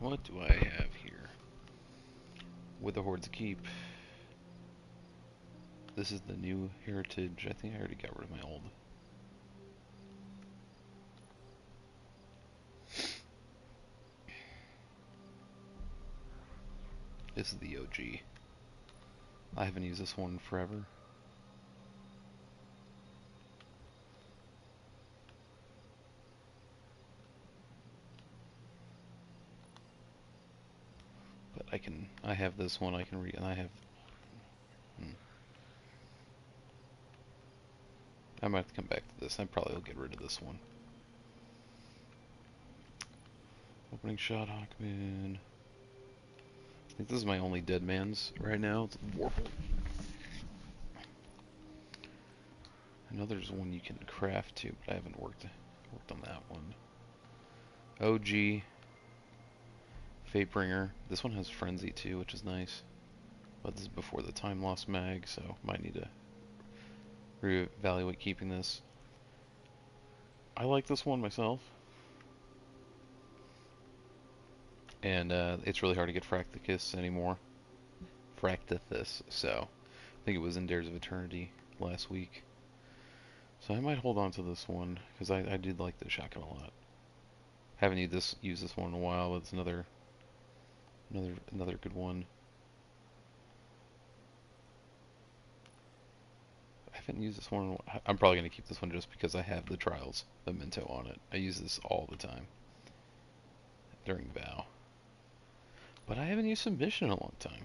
What do I have here? With the Hordes Keep. This is the new heritage. I think I already got rid of my old. This is the OG. I haven't used this one forever. But I have this one I can read, and I have, I might have to come back to this. I probably will get rid of this one. Opening shot, Hawkman. I think this is my only dead man's right now. It's Warple. I know there's one you can craft too, but I haven't worked on that one. OG. Fatebringer. This one has Frenzy too, which is nice. But this is before the Time Lost mag, so might need to reevaluate keeping this. I like this one myself. And it's really hard to get Fracticus anymore. Fractithus, so I think it was in Dares of Eternity last week. So I might hold on to this one, because I did like the shotgun a lot. Haven't used this one in a while, but it's another good one. I haven't used this one. I'm probably going to keep this one just because I have the Trials memento on it. I use this all the time during Vow. But I haven't used Submission in a long time.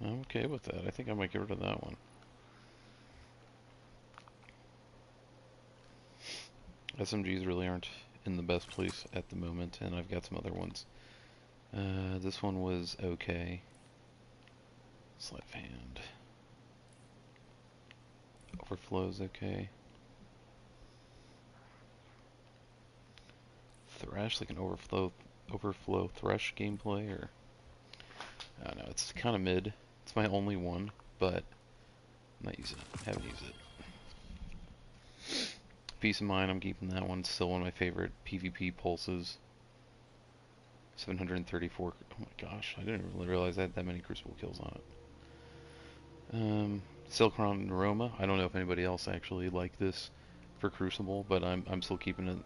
I'm okay with that. I think I might get rid of that one. SMGs really aren't in the best place at the moment, and I've got some other ones. This one was okay. Sleight of hand. Overflow's okay. Thresh, like an overflow Thresh gameplay, or I don't know. It's kind of mid. It's my only one, but I'm not using it. Haven't used it. Peace of Mind, I'm keeping that one. Still one of my favorite PvP pulses. 734. Oh my gosh, I didn't really realize I had that many Crucible kills on it. Silkron and Aroma. I don't know if anybody else actually liked this for Crucible, but I'm still keeping it.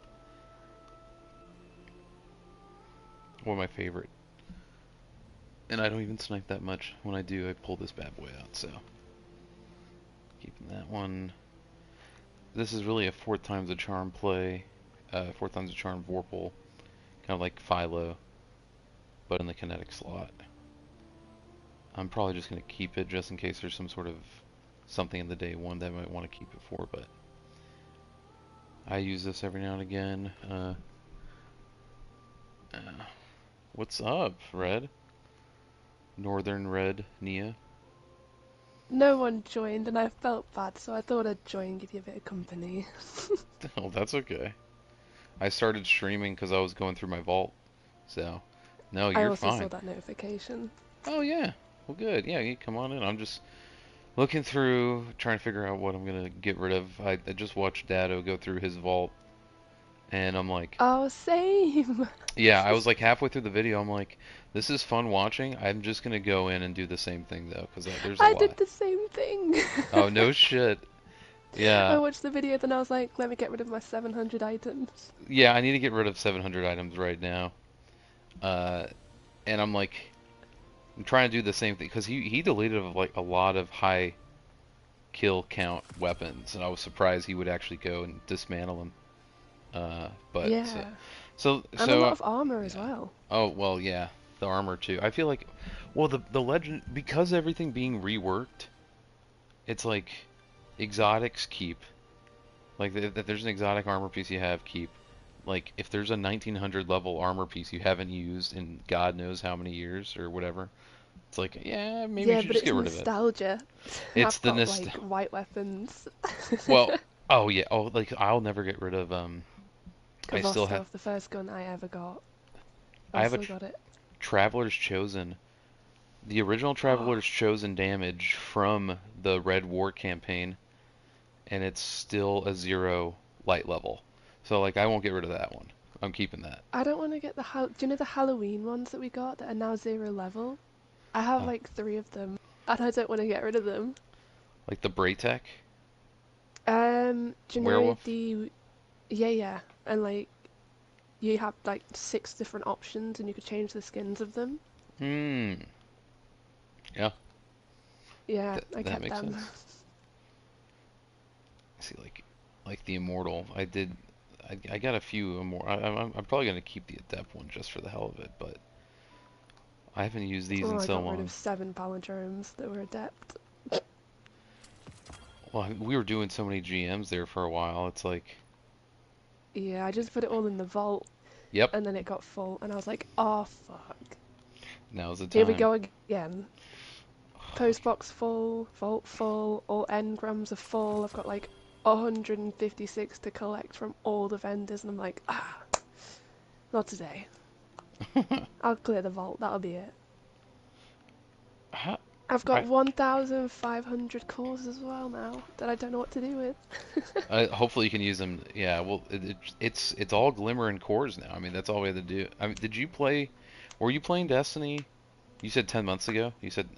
One of my favorite. And I don't even snipe that much. When I do, I pull this bad boy out, so keeping that one. This is really a 4 times a charm play. 4 times a charm Vorpal. Kind of like Philo, but in the kinetic slot. I'm probably just going to keep it just in case there's some sort of something in the day one that I might want to keep it for, but I use this every now and again. What's up, Red? Northern Red Nia? No one joined, and I felt bad, so I thought I'd join and give you a bit of company. Oh, that's okay. I started streaming because I was going through my vault, so no, I you're also saw fine. that notification. Oh yeah, well good. Yeah, you come on in. I'm just looking through, trying to figure out what I'm gonna get rid of. I just watched Dado go through his vault, and I'm like, Oh, same! yeah, I was like halfway through the video. I'm like, this is fun watching. I'm just gonna go in and do the same thing though, because there's a I did lot. the same thing! Oh no shit. I Yeah, watched the video, then I was like, let me get rid of my 700 items. yeah. I need to get rid of 700 items right now. Uh, and I'm like, I'm trying to do the same thing because he deleted like a lot of high kill count weapons, and I was surprised he would actually go and dismantle them. But so Yeah. so And a so lot of armor as yeah. well. Oh well, yeah, the armor too. I feel like, well, the legend, because everything being reworked, it's like exotics keep. Like if there's an exotic armor piece you have, keep. Like if there's a 1900 level armor piece you haven't used in God knows how many years or whatever, it's like, yeah, maybe you Yeah, should but just it's get rid of it. nostalgia. It's I've the got, nist. like, white weapons. Well, oh yeah, oh like I'll never get rid of I still have Kvostov, the first gun I ever got. I I've have a still got it. Traveler's Chosen. The original Traveler's Chosen damage from the Red War campaign, and it's still a 0 light level. So like I won't get rid of that one. I'm keeping that. I don't want to get do you know the Halloween ones that we got that are now 0 level? I have Huh. like 3 of them, and I don't want to get rid of them. Like the Braytech Do you know werewolf. the yeah, yeah, and like you have like 6 different options, and you could change the skins of them. Hmm. Yeah, Yeah, I that kept makes them. sense. See, like the immortal. I got a few more. I'm probably gonna keep the adept one just for the hell of it, but I haven't used these Oh, in I so got rid of long. 7 palindromes that were adept. Well, we were doing so many GMs there for a while. It's like, Yeah, I just put it all in the vault, yep, and then it got full, and I was like, oh fuck. now's the Here we time. go again. Postbox full, vault full, all engrams are full. I've got like 156 to collect from all the vendors, and I'm like, ah, not today. I'll clear the vault, that'll be it. How, I've got I, 1,500 cores as well now that I don't know what to do with. hopefully you can use them. Yeah, well, it's all Glimmer and Cores now. I mean, that's all we had to do. I mean, did you play? Were you playing Destiny? You said 10 months ago. You said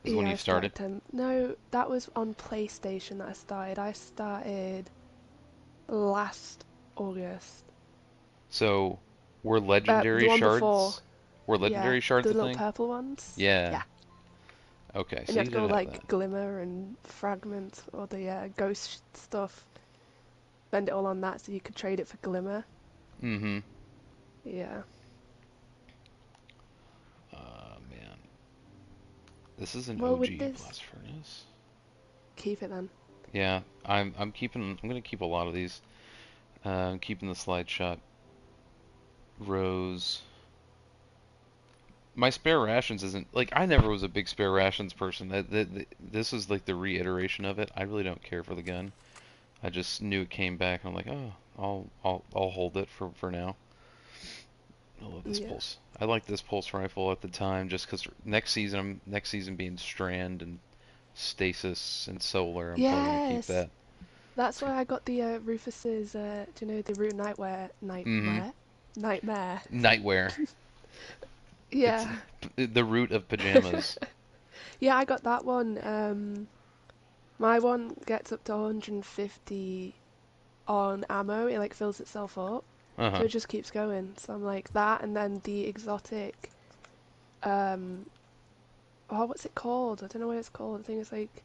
is when Yeah, you I started. started 10. No, that was on PlayStation that I started. I started last August. So, were The legendary one before. shards? Were Yeah, legendary shards the a little thing? purple ones. Yeah. Yeah. Okay, And so you you had to go did have like that. glimmer and fragment or the ghost stuff. Spend it all on that so you could trade it for glimmer. Mm-hmm. Yeah. Man, this is an Well, with OG this, blast furnace. keep it then. Yeah, I'm keeping. I'm gonna keep a lot of these. I'm keeping the slide shot rows. My spare rations isn't like I never was a big spare rations person. This is like the reiteration of it. I really don't care for the gun. I just knew it came back, and I'm like, oh, I'll hold it for now. I love this Yeah. pulse. I like this pulse rifle at the time just because next season being Strand and Stasis and Solar, I'm probably gonna keep Yes! that. That's why I got the Rufus's, do you know the Root Mm-hmm. Nightmare? Nightwear. It's Yeah. the root of pajamas. Yeah, I got that one. My one gets up to 150 on ammo. It like fills itself up. So Uh-huh. it just keeps going. So I'm like that, and then the exotic, um, oh, what's it called? I don't know what it's called. I think it's like,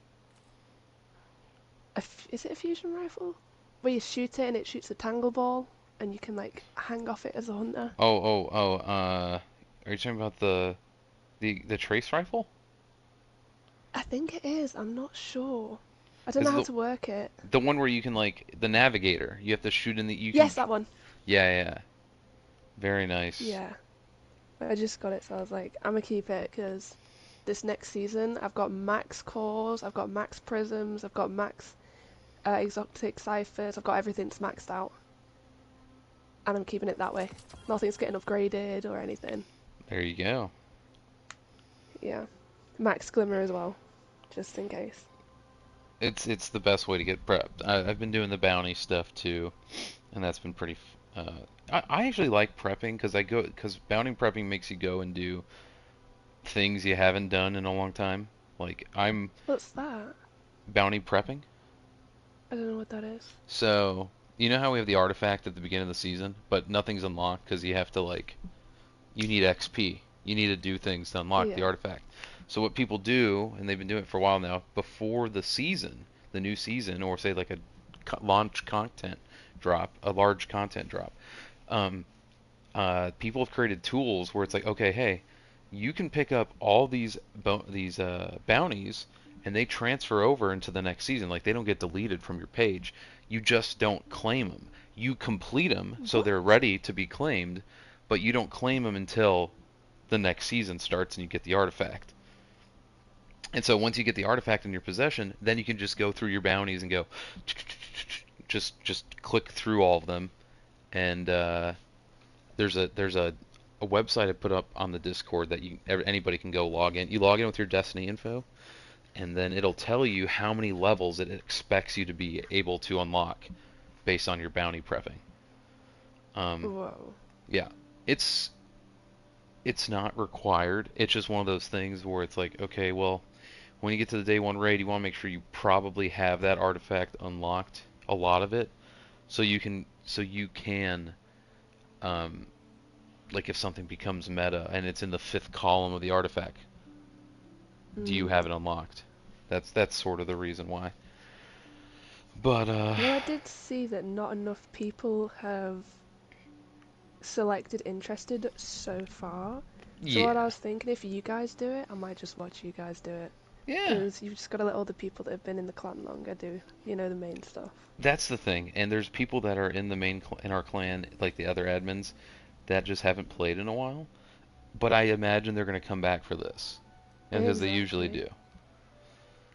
is it a fusion rifle? Where you shoot it and it shoots a tangle ball, and you can like hang off it as a hunter. Oh. Are you talking about the trace rifle? I think it is. I'm not sure. I don't know Is it how to work it. the one where you can like the navigator? You have to shoot in the you can. Yes, that one. Yeah. Very nice. Yeah. I just got it, so I was like, I'm gonna keep it because this next season I've got max cores, I've got max prisms, I've got max exotic ciphers, I've got everything's maxed out, and I'm keeping it that way. Nothing's getting upgraded or anything. There you go. Yeah, max glimmer as well, just in case. It's the best way to get prepped. I've been doing the bounty stuff too, and that's been pretty. I actually like prepping because bounty prepping makes you go and do things you haven't done in a long time. Like I'm What's that? bounty prepping. I don't know what that is. So you know how we have the artifact at the beginning of the season, but nothing's unlocked because you have to like you need XP. You need to do things to unlock the Yeah. artifact. So what people do, and they've been doing it for a while now, before the season, the new season, or say like a launch content drop, a large content drop, um, people have created tools where it's like, okay, hey, you can pick up all these bounties, and they transfer over into the next season. Like they don't get deleted from your page. You just don't claim them. You complete them so What? they're ready to be claimed, but you don't claim them until the next season starts and you get the artifact. And so once you get the artifact in your possession, then you can just go through your bounties and go just click through all of them. And there's a website I put up on the Discord that anybody can go log in. You log in with your Destiny info, and then it'll tell you how many levels it expects you to be able to unlock based on your bounty prepping. Um, Whoa. yeah, it's it's not required. It's just one of those things where it's like, okay, well, when you get to the day one raid, you want to make sure you probably have that artifact unlocked, a lot of it, so you can um, like if something becomes meta and it's in the fifth column of the artifact, do you Mm. have it unlocked? That's sort of the reason why. But Well, I did see that not enough people have selected interested so far. So what I yeah, was thinking, if you guys do it, I might just watch you guys do it. yeah, Because you've just got to let all the people that have been in the clan longer do, the main stuff. that's the thing. And there's people that are in the in our clan, like the other admins, that just haven't played in a while. But I imagine they're gonna come back for this, and because they usually Exactly. do.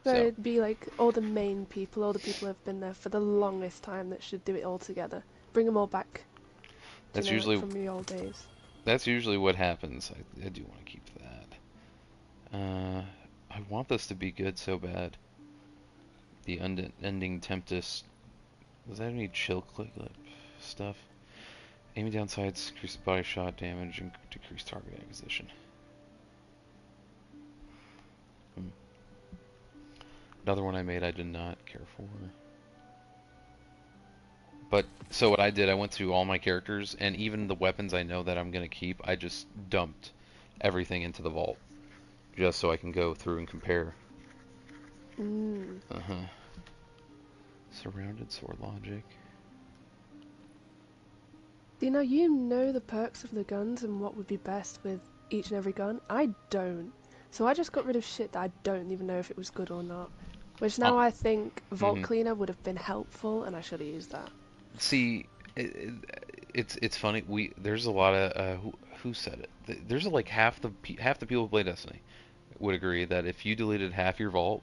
So So it'd be like all the main people, all the people who have been there for the longest time that should do it all together. Bring them all back, that's like usually from the old days. that's usually what happens. I do want to keep that. I want this to be good so bad. The unending Tempest. Does that any chill click stuff? Aiming down sights, increase body shot damage, and decrease target acquisition. Hmm. Another one I made I did not care for. But so what I did, I went through all my characters, and even the weapons I know that I'm gonna keep, I just dumped everything into the vault, just so I can go through and compare. Mm. Uh-huh. Surrounded sword logic. You know the perks of the guns and what would be best with each and every gun? I don't. So I just got rid of shit that I don't even know if it was good or not. Which Uh, now I think Vault mm-hmm. Cleaner would have been helpful and I should have used that. See, it's funny. There's a lot of who said it. There's like half the people who play Destiny would agree that if you deleted half your vault,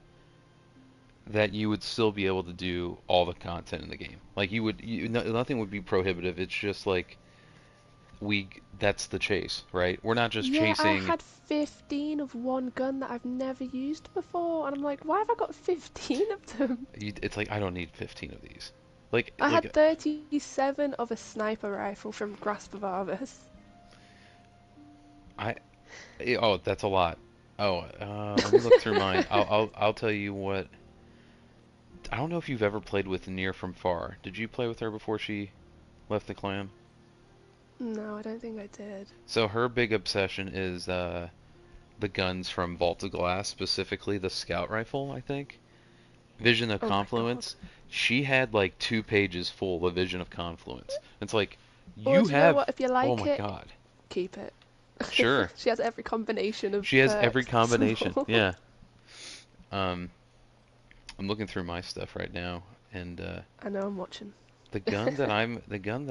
that you would still be able to do all the content in the game. Like nothing would be prohibitive. It's just like we that's the chase, right? We're not just Yeah, I chasing. had 15 of one gun that I've never used before, and I'm like, why have I got 15 of them? It's like I don't need 15 of these. Like I had like 37 of a sniper rifle from Grasp of Arvis. I oh that's a lot. Oh, let me look through mine. I'll tell you what. I don't know if you've ever played with Near from Far. Did you play with her before she left the clan? No, I don't think I did. So her big obsession is the guns from Vault of Glass, specifically the Scout Rifle, I think. Vision of Oh my god. Confluence. She had like 2 pages full of Vision of Confluence. It's like Or you do you know have. what? If you Oh like my it, God. keep it. Sure. She has every combination of She has every perks combination. possible. Yeah. Um, I'm looking through my stuff right now, and I know I'm watching. the gun that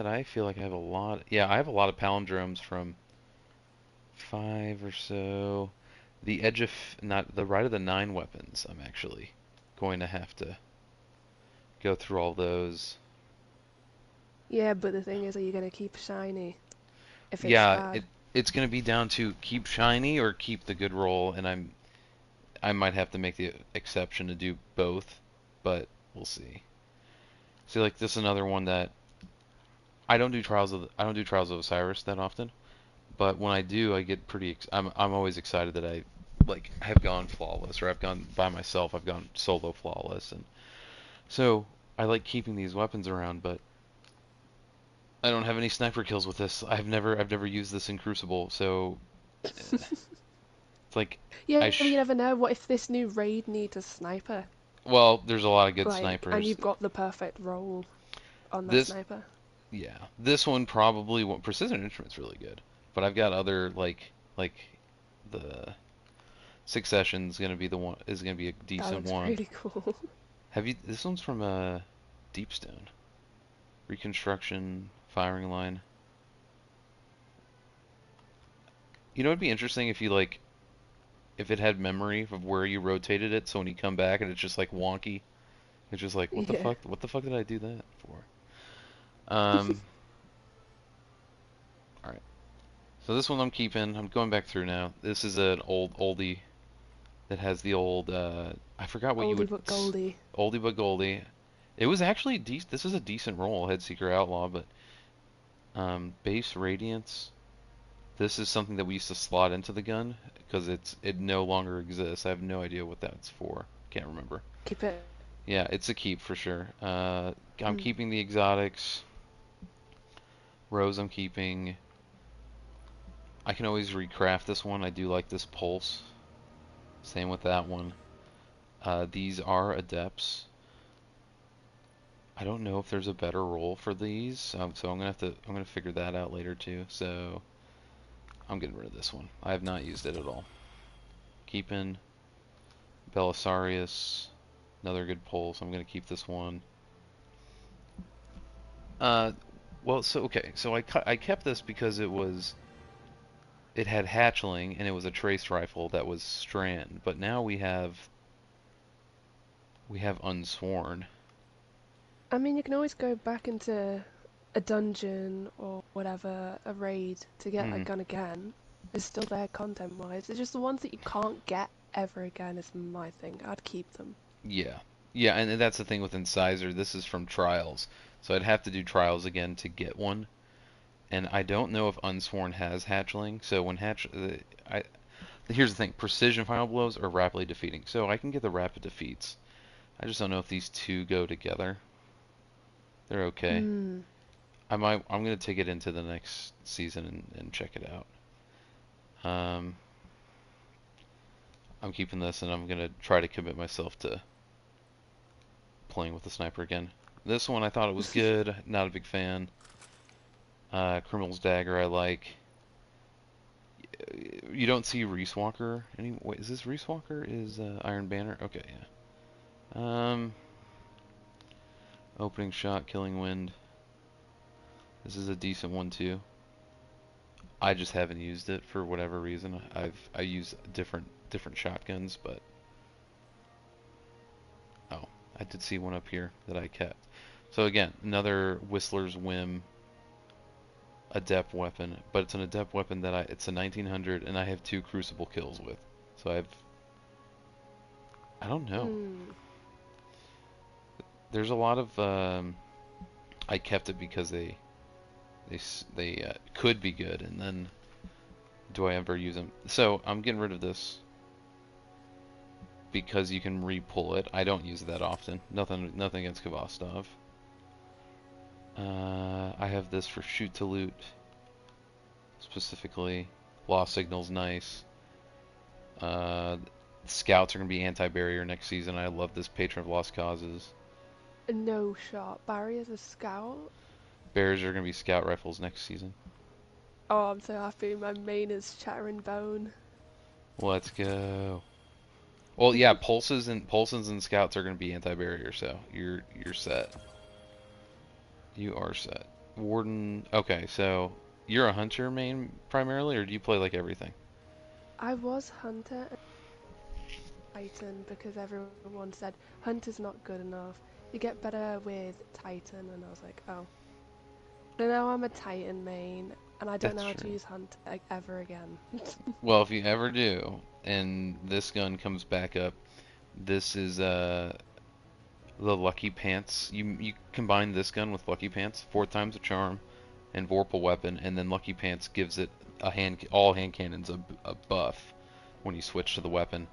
I feel like I have a lot. Yeah, I have a lot of palindromes from 5 or so. The edge of not the right of the 9 weapons. I'm actually going to have to go through all those. Yeah, but the thing is, are you gonna keep shiny if it's Yeah, bad? it's gonna be down to keep shiny or keep the good roll, and I might have to make the exception to do both, but we'll see. See, like this is another one that I don't do Trials of Osiris that often, but when I do, I get I'm always excited that I like have gone flawless, or I've gone by myself, I've gone solo flawless, and so I like keeping these weapons around, but I don't have any sniper kills with this. I've never used this in Crucible, so it's like I Yeah, but you sh never know. What if this new raid needs a sniper? well, there's a lot of good And snipers. you've got the perfect roll on that This sniper. yeah, this one probably won't. Precision Instrument's really good, but I've got other like the Succession's gonna be the one is gonna be a That decent looks one. really cool. Have you? This one's from Deepstone. Reconstruction firing line. You know, it'd be interesting if you like if it had memory of where you rotated it, so when you come back and it's just like wonky, it's just like what the Yeah. fuck? What the fuck did I do that for? Um, all right. So this one I'm keeping. I'm going back through now. This is an oldie that has the old. I forgot what you Oldie would. but Goldie. Oldie but Goldie. It was actually decent. This is a decent role, Headseeker Outlaw, but Base radiance. This is something that we used to slot into the gun because it no longer exists. I have no idea what that's for. Can't remember. Keep it. Yeah, it's a keep for sure. I'm Mm. keeping the exotics. Rose I'm keeping. I can always recraft this one. I do like this pulse. Same with that one. These are adepts. I don't know if there's a better role for these, so I'm gonna figure that out later too. So I'm getting rid of this one. I have not used it at all. Keeping Belisarius, another good pulse. I'm gonna keep this one. Uh, well, so okay, so I kept this because it had hatchling and it was a trace rifle that was Strand, but now we have unsworn. I mean, you can always go back into a dungeon or whatever, a raid to get that Hmm. gun again. It's still there content-wise. It's just the ones that you can't get ever again is my thing. I'd keep them. Yeah. Yeah, and that's the thing with Incisor. This is from Trials. So I'd have to do Trials again to get one. And I don't know if Unsworn has Hatchling. So when here's the thing. Precision Final Blows are rapidly defeating. So I can get the rapid defeats. I just don't know if these two go together. They're okay. Hmm. I'm gonna take it into the next season and check it out. Um, I'm keeping this and I'm gonna try to commit myself to playing with the sniper again. This one I thought it was good. Not a big fan. Criminal's Dagger I like. You don't see Reese Walker. Wait, is this Reese Walker? Is Iron Banner? Okay, yeah. Opening shot, Killing Wind. This is a decent one too. I just haven't used it for whatever reason. I use different shotguns, but oh, I did see one up here that I kept. So again, another Whistler's Whim adept weapon, but it's an adept weapon that it's a 1900 and I have 2 crucible kills with. So I don't know. Hmm. There's a lot of I kept it because they could be good, and then do I ever use them? So I'm getting rid of this because you can re-pull it. I don't use it that often. Nothing against Kvostov. I have this for shoot to loot specifically. Lost signal's nice. Scouts are gonna be anti-barrier next season. I love this Patron of Lost Causes. No shot. Barry as a scout? Bears are gonna be scout rifles next season. Oh, I'm so happy. My main is Chattering Bone. Let's go. Well, yeah, pulses and scouts are gonna be anti-barrier, so you're set. You are set. Warden. Okay, so you're a hunter main primarily, or do you play like everything? I was Hunter and Titan because everyone said Hunter's not good enough. You get better with Titan, and I was like, oh. But now I'm a Titan main, and I don't That's know how to true. use Hunter ever again. Well, if you ever do, and this gun comes back up, this is the Lucky Pants. You combine this gun with Lucky Pants, 4 times a charm, and Vorpal weapon, and then Lucky Pants gives it all hand cannons a buff when you switch to the weapon.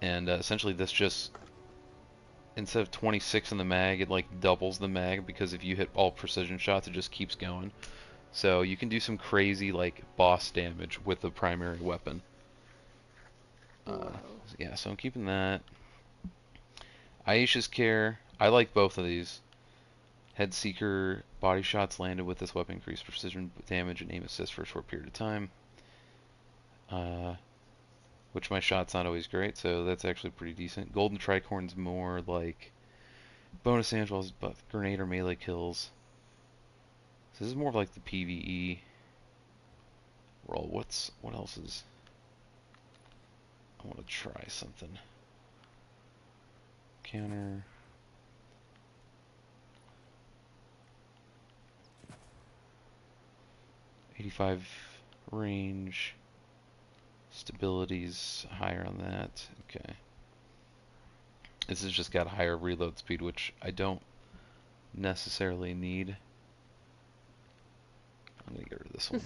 And essentially this just, instead of 26 in the mag, it like doubles the mag because if you hit all precision shots, it just keeps going. So you can do some crazy like boss damage with the primary weapon. Uh, Whoa. yeah, so I'm keeping that. Aisha's Care, I like both of these. Head Seeker, body shots landed with this weapon increase precision damage and aim assist for a short period of time. Uh, which my shot's not always great, so that's actually pretty decent. Golden Tricorn's more like bonus damage while but grenade or melee kills. So this is more of like the PvE roll. What else is? I want to try something. Counter. 85 range. Stability's higher on that. Okay. This has just got higher reload speed, which I don't necessarily need. I'm gonna get rid of this one.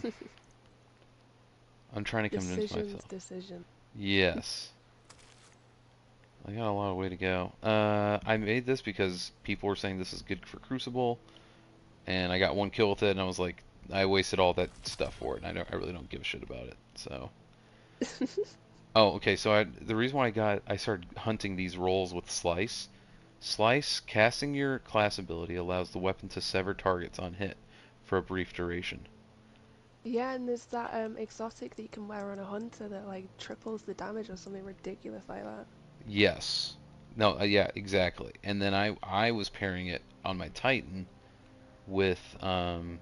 I'm trying to convince Decisions, myself. decision. Yes. I got a lot of way to go. I made this because people were saying this is good for Crucible, and I got one kill with it, and I was like, I wasted all that stuff for it, and I really don't give a shit about it. So, oh, okay. So the reason why I started hunting these rolls with Slice. Slice, casting your class ability allows the weapon to sever targets on hit for a brief duration. Yeah, and there's that exotic that you can wear on a hunter that like triples the damage or something ridiculous like that. Yes. No, yeah, exactly. And then I was pairing it on my Titan with God,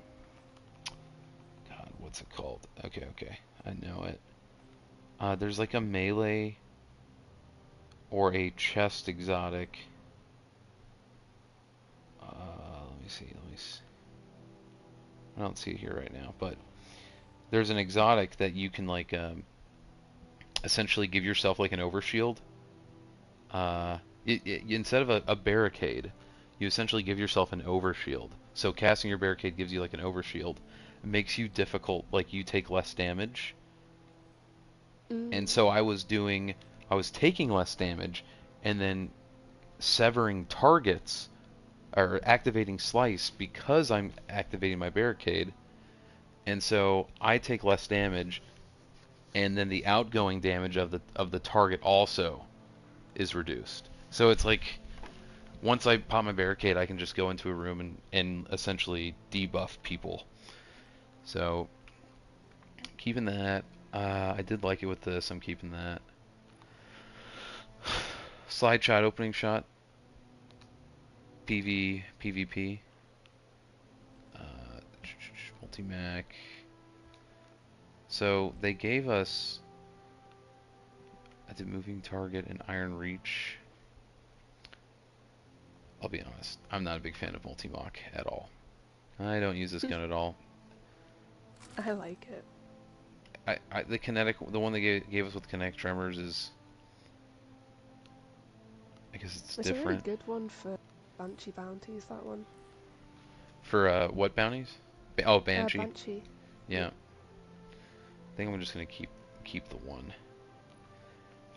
what's it called? Okay, okay. I know it. There's like a melee or a chest exotic. Let me see. Let me see. I don't see it here right now, but there's an exotic that you can like essentially give yourself like an overshield. Uh, Instead of a barricade, you essentially give yourself an overshield. So casting your barricade gives you like an overshield. It makes you difficult, like you take less damage. And Mm. so I was taking less damage, and then severing targets or activating slice because I'm activating my barricade. And so I take less damage, and then the outgoing damage of the target also is reduced. So it's like once I pop my barricade, I can just go into a room and essentially debuff people. So keeping that. I did like it with this. I'm keeping that. Slide shot, opening shot, PvP, uh, multi-mac. So they gave us, I did moving target and iron reach. I'll be honest, I'm not a big fan of multi-mock at all. I don't use this gun at all. I like it. The kinetic, the one they gave us with kinetic tremors is, I guess it's It's a really different. good one for Banshee bounties, that one. For what bounties? Oh, Banshee. Banshee. Yeah. Yeah. I think I'm just gonna keep the one.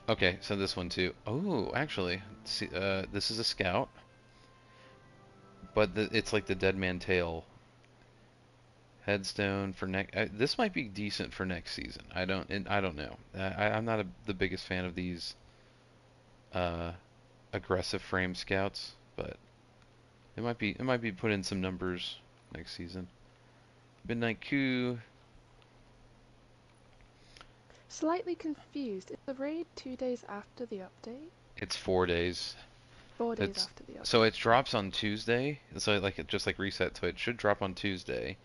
Okay, so this one too. Oh, actually, see, this is a scout, but it's like the Dead Man Tail headstone for next. This might be decent for next season. I don't know. I'm not the biggest fan of these uh, aggressive frame scouts, but it might be put in some numbers next season. Midnight Coup. Slightly confused. Is the raid 2 days after the update? It's 4 days. 4 days It's after the so update. it drops on Tuesday. So like it just like reset. So it should drop on Tuesday,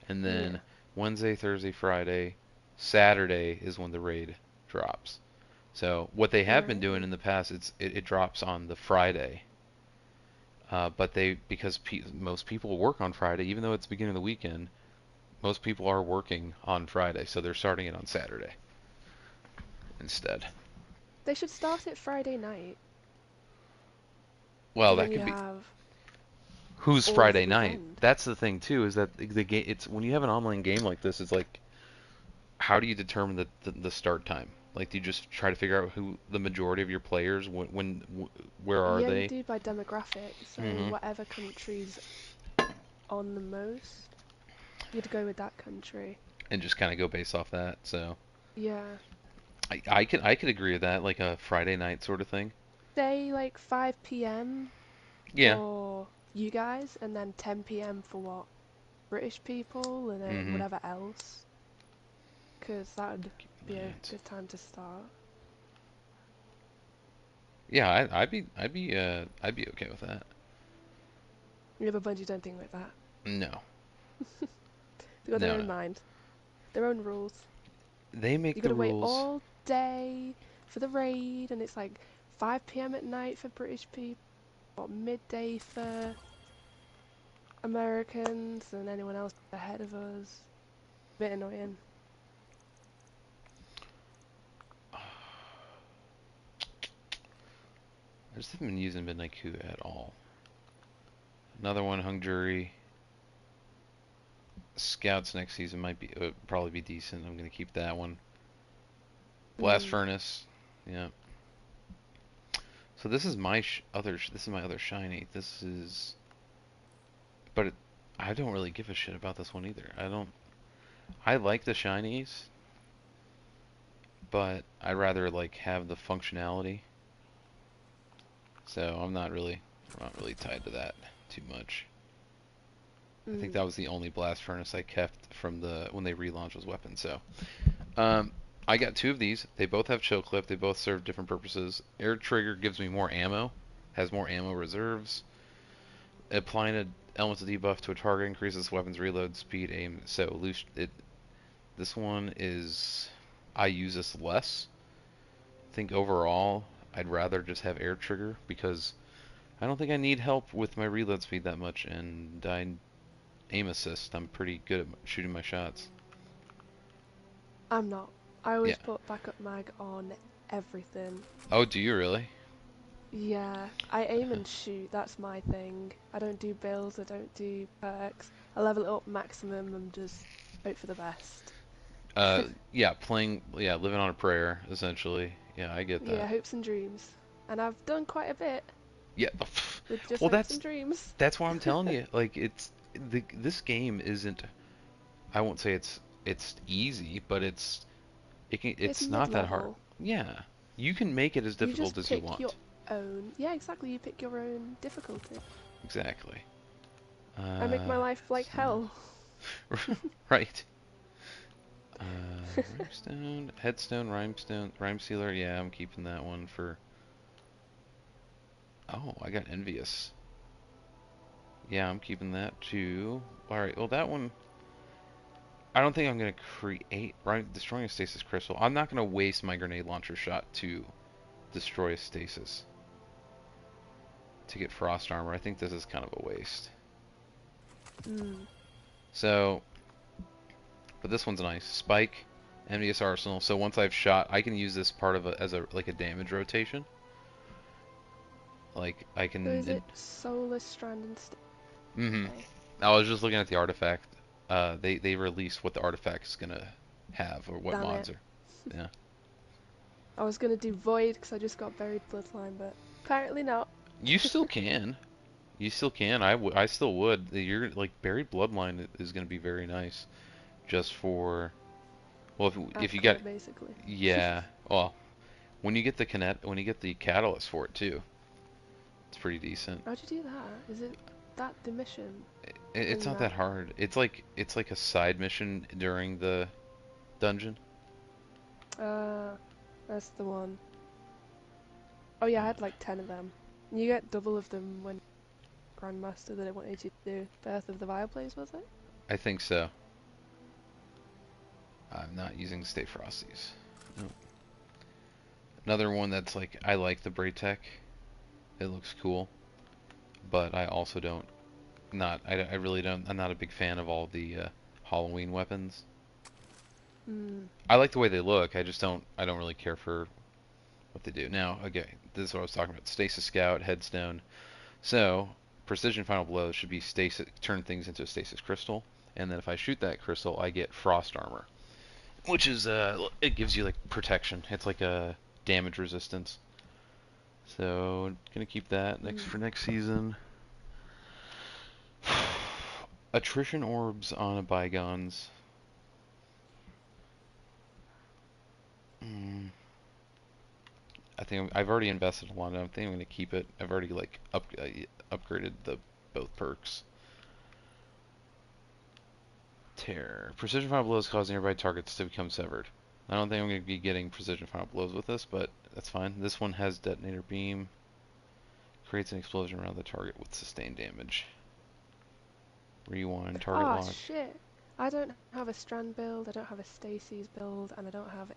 and Yeah. then Wednesday, Thursday, Friday, Saturday is when the raid drops. So what they have been doing Right. in the past, it drops on the Friday. But because most people work on Friday, even though it's the beginning of the weekend, most people are working on Friday, so they're starting it on Saturday instead. They should start it Friday night, Well, so that then you could be have who's all of the Friday night. weekend. That's the thing too, is that the game. It's when you have an online game like this, it's like how do you determine the start time? Like, do you just try to figure out who the majority of your players, where are Yeah, you they? do by demographic, so Hmm. whatever country's on the most, you'd go with that country. And just kind of go based off that. So Yeah. I could agree with that, like a Friday night sort of thing. Say like 5 p.m. Yeah. for you guys, and then 10 p.m. for what? British people, and then Hmm. whatever else. Because that would be a That. good time to start. Yeah, I'd be okay with that. The other Bungie don't think like that. No, They've got their no, own no. mind, their own rules. They make You the gotta wait rules, all day for the raid, and it's like 5 p.m. at night for British people, or midday for Americans, and anyone else ahead of us. Bit annoying. I just haven't been using Midnight Coup at all. Another one hung jury. Scouts next season might be probably be decent. I'm gonna keep that one. Blast Mm. Furnace, yeah. So this is my this is my other shiny. This is, but I don't really give a shit about this one either. I don't. I like the shinies, but I'd rather like have the functionality. So I'm not really tied to that too much. I think Mm. that was the only Blast Furnace I kept from when they relaunched was weapon. So, um, I got two of these. They both have chill clip. They both serve different purposes. Air Trigger gives me more ammo, has more ammo reserves. Applying an elemental debuff to a target increases weapon's reload speed, aim. So this one is I use this less. I think overall I'd rather just have Air Trigger because I don't think I need help with my reload speed that much, and I aim assist. I'm pretty good at shooting my shots. I'm not. I Yeah. always put backup mag on everything. Oh, do you really? Yeah, I aim and shoot. That's my thing. I don't do builds. I don't do perks. I level it up maximum and just hope for the best. Yeah, living on a prayer, essentially. Yeah, I get Yeah, that. hopes and dreams. And I've done quite a bit Yeah, with just well, hopes and dreams. that's why I'm telling you. Like, this game isn't. I won't say it's easy, but It's it's not that hard. mid-level. Yeah, you can make it as You difficult just as you pick your want. own. Yeah, exactly. You pick your own difficulty. Exactly. I make my life like hell. Right. Rhymestone, Headstone, Rhymestone, Rhyme Sealer. Yeah, I'm keeping that one for. Oh, I got Envious. Yeah, I'm keeping that too. All right. Well, that one. I don't think I'm gonna create. Right, destroying a stasis crystal. I'm not gonna waste my grenade launcher shot to destroy a stasis to get frost armor. I think this is kind of a waste. Mm. So, but this one's nice. Spike, Envious Arsenal. So once I've shot, I can use this part of as a like a damage rotation. Like I So is can. it Solar Strand instead? Mm-hmm. Okay. I was just looking at the artifact. They released what the artifact is gonna have or what Damn mods it. are. Yeah. I was gonna do Void because I just got buried Bloodline, but apparently not. You still can. You still can. I still would. You're like Buried Bloodline is gonna be very nice. Just for well, if you got Accurate, basically. yeah. Well, when you get the catalyst for it too, it's pretty decent. How'd you do that? Is it that the mission It's in not that? that hard. It's like a side mission during the dungeon. Uh, that's the one. Oh yeah, I had like 10 of them. You get double of them when Grandmaster that I wanted you to do. Birth of the Fireplace, was it? I think so. I'm not using Stay Frosties. Nope. Another one that's like I like the Braytech. It looks cool, but I also don't not I really don't. I'm not a big fan of all the Halloween weapons. Hmm. I like the way they look. I don't really care for what they do. Now, okay, this is what I was talking about. Stasis Scout, Headstone. So, Precision Final Blow should be stasis, turn things into a Stasis Crystal, and then if I shoot that crystal, I get Frost Armor, which is it gives you like protection. It's like a damage resistance. So, gonna keep that next Hmm. for next season. Attrition orbs on a bygones. Mm, I think I've already invested a lot. I think I'm gonna keep it. I've already like upgraded the both perks. Tear. Precision final blows cause nearby targets to become severed. I don't think I'm going to be getting precision final blows with this, but that's fine. This one has detonator beam. Creates an explosion around the target with sustained damage. Rewind, target Ah, lock. shit. I don't have a Strand build, I don't have a Stacy's build, and I don't have...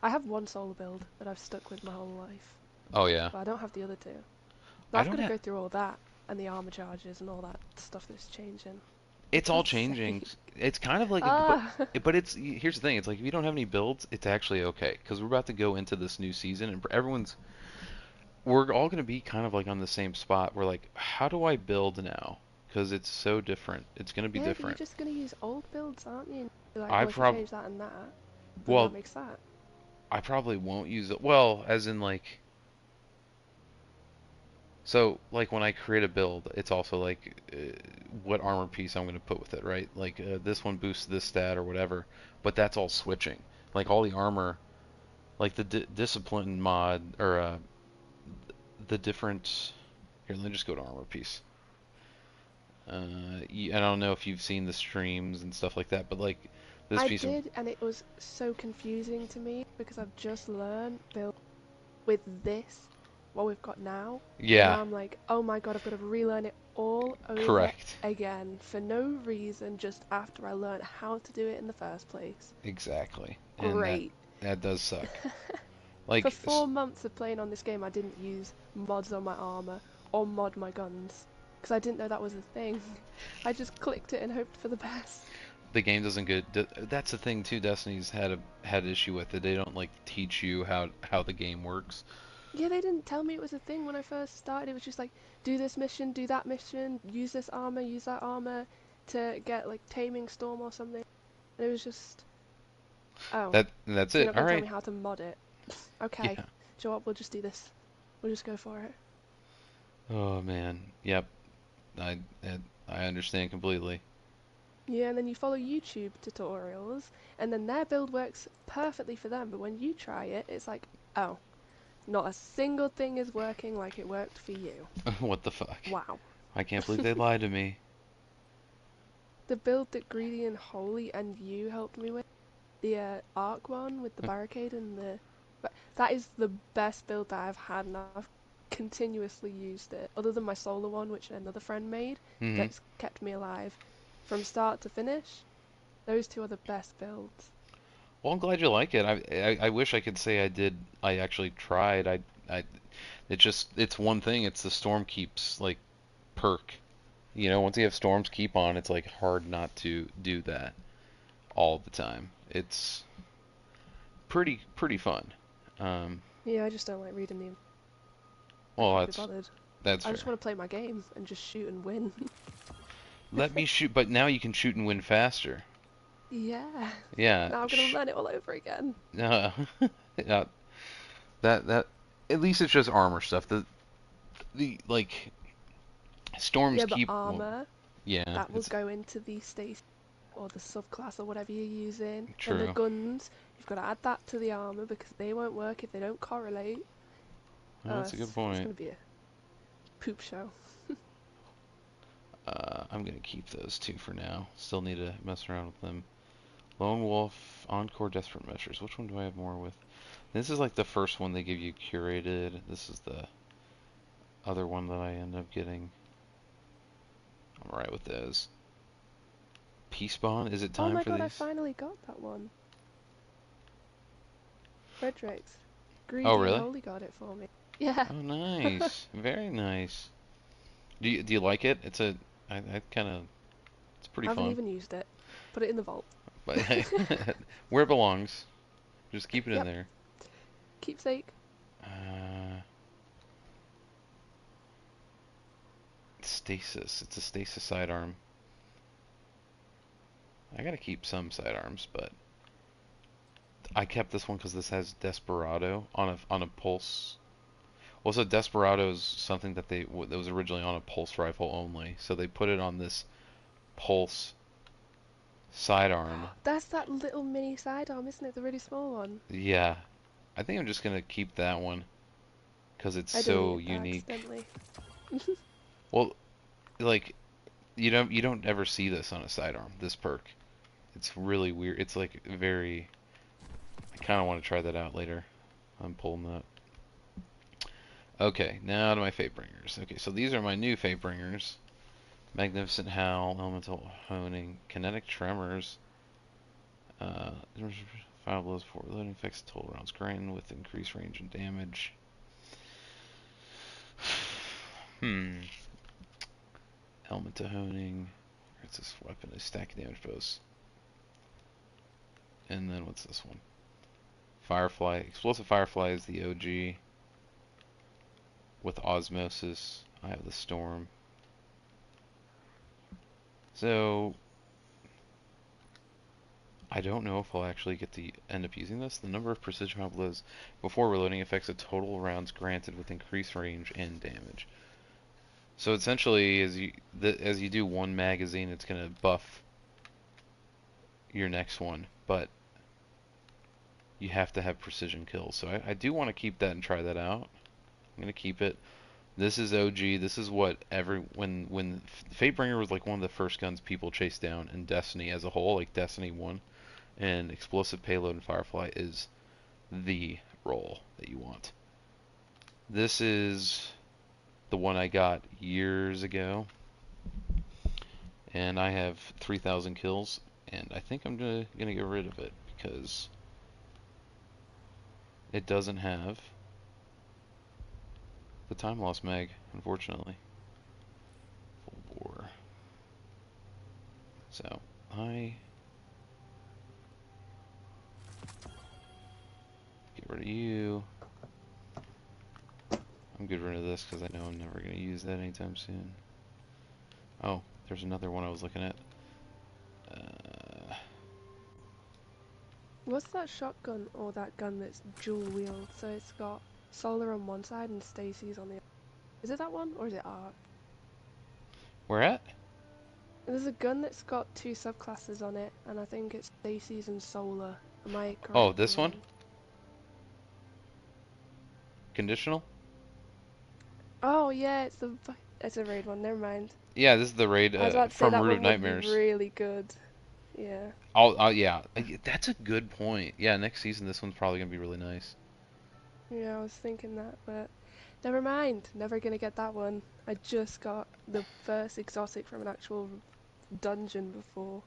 I have one solo build that I've stuck with my whole life, Oh yeah. but I don't have the other two. So I I've don't got to have. go through all that, and the armor charges and all that stuff that's changing. For It's all God's changing. sake. It's kind of like, Ah! but it's here's the thing. It's like if you don't have any builds, it's actually okay because we're about to go into this new season and we're all going to be kind of like on the same spot. We're like, how do I build now? because it's so different. It's gonna be Yeah, but you're different. just gonna use old builds, aren't you? You're like, I well, if you prob change that and that, then that well, makes that. I probably won't use it. Well, as in like, so like when I create a build, it's also like what armor piece I'm gonna put with it, right? Like this one boosts this stat or whatever. But that's all switching. Like all the armor, like the discipline mod or the different. Here, let me just go to armor piece. I don't know if you've seen the streams and stuff like that, but like this I piece of did, and it was so confusing to me because I've just learned build with this, what we've got now, and yeah, now I'm like, oh my god, I've got to relearn it all over correct, again for no reason, just after I learned how to do it in the first place. exactly, and that Great. that does suck. For Like, 4 months of playing on this game, I didn't use mods on my armor or mod my guns because I didn't know that was a thing. I just clicked it and hoped for the best. the game doesn't get. That's the thing too. Destiny's had issue with it. They don't like teach you how the game works. Yeah, they didn't tell me it was a thing when I first started. It was just like, do this mission, do that mission, use this armor, use that armor to get like Taming Storm or something. And it was just, oh, That's so you're it. not All gonna tell right. me how to mod it? Okay, Yeah. do you know what? We'll just do this. We'll just go for it. Oh man. Yep. I I understand completely. Yeah, and then you follow YouTube tutorials, and then their build works perfectly for them. But when you try it, it's like, oh, not a single thing is working like it worked for you. What the fuck? Wow. I can't believe they lied to me. The build that Greedy and Holy and you helped me with, the Arc one with the barricade and the... That is the best build that I've had, and I've continuously used it. Other than my solar one, which another friend made, Hmm. that's kept me alive. From start to finish, those two are the best builds. Well, I'm glad you like it. I wish I could say I did. I actually tried. I it's one thing. It's the storm keeps like perk. You know, once you have storms keep on, it's like hard not to do that all the time. It's pretty fun. Um, Yeah, I just don't like reading the... I well, can't be bothered. that's I just fair. want to play my game and just shoot and win. Let me shoot, but now you can shoot and win faster. Yeah. Yeah, Now I'm gonna learn it all over again. uh, yeah, that at least it's just armor stuff. The like storms Yeah, but keep. Well, armor, yeah, that will it's go into the station or the subclass or whatever you're using. Then the true. guns, you've got to add that to the armor because they won't work if they don't correlate. Well, that's a good It's point. gonna be a poop show. I'm gonna keep those two for now. Still need to mess around with them. Lone Wolf, Encore, Desperate Measures. Which one do I have more with? This is like the first one they give you curated. This is the other one that I end up getting. I'm alright with those. Peace Bond. Is it Oh time my for god, I these? finally got that one. Fredericks. Oh, Greedy and really? Holy got it for me. Yeah. Oh, nice. Very nice. Do you like it? I kind of it's pretty I haven't fun. even used it. Put it in the vault. But where it belongs. Just keep it in Yep. there. Keepsake. Uh, Stasis. It's a stasis sidearm. I gotta keep some sidearms, but I kept this one because this has Desperado on a pulse. Also, Desperado is something that was originally on a pulse rifle only, so they put it on this pulse sidearm. That's that little mini sidearm, isn't it? The really small one. Yeah, I think I'm just gonna keep that one because it's I so deleted that unique. accidentally. Well, like you don't ever see this on a sidearm. This perk. It's really weird. It's like very. I kind of want to try that out later. I'm pulling that. Okay, now to my fate bringers. Okay, so these are my new fate bringers. Magnificent Howl, Elemental Honing, Kinetic Tremors. Uh, Final blows for reloading effects total rounds granted with increased range and damage. Hmm. Elemental Honing. Where's this weapon? A stack of damage bows. And then what's this one? Firefly. Explosive Firefly is the OG. With Osmosis, I have the Storm. So I don't know if I'll actually get to end up using this. The number of precision round blows before reloading affects the total rounds granted with increased range and damage. So essentially, as you do one magazine, it's gonna buff your next one, but you have to have precision kills. So I do want to keep that and try that out. I'm gonna keep it. This is OG. This is what when Fatebringer was like one of the first guns people chased down in Destiny as a whole, like Destiny 1, and Explosive Payload and Firefly is the role that you want. This is the one I got years ago, and I have 3,000 kills, and I think I'm gonna get rid of it because it doesn't have the time loss mag, unfortunately. Full bore. So I get rid of you. I'm getting rid of this because I know I'm never going to use that anytime soon. Oh, there's another one I was looking at. What's that shotgun or that gun that's dual wield? So it's got Solar on one side and Stacy's on the other. Is it that one or is it Arc? Where at? There's a gun that's got two subclasses on it, and I think it's Stacy's and Solar. Am I correct Oh, or this one? wrong? Conditional? Oh yeah, it's a raid one. Never mind. Yeah, this is the raid I was about to say from that Root of one would be Nightmares. really good. Yeah. Yeah, that's a good point. Yeah, next season this one's probably gonna be really nice. Yeah, I was thinking that, but never mind. Never gonna get that one. I just got the first exotic from an actual dungeon before.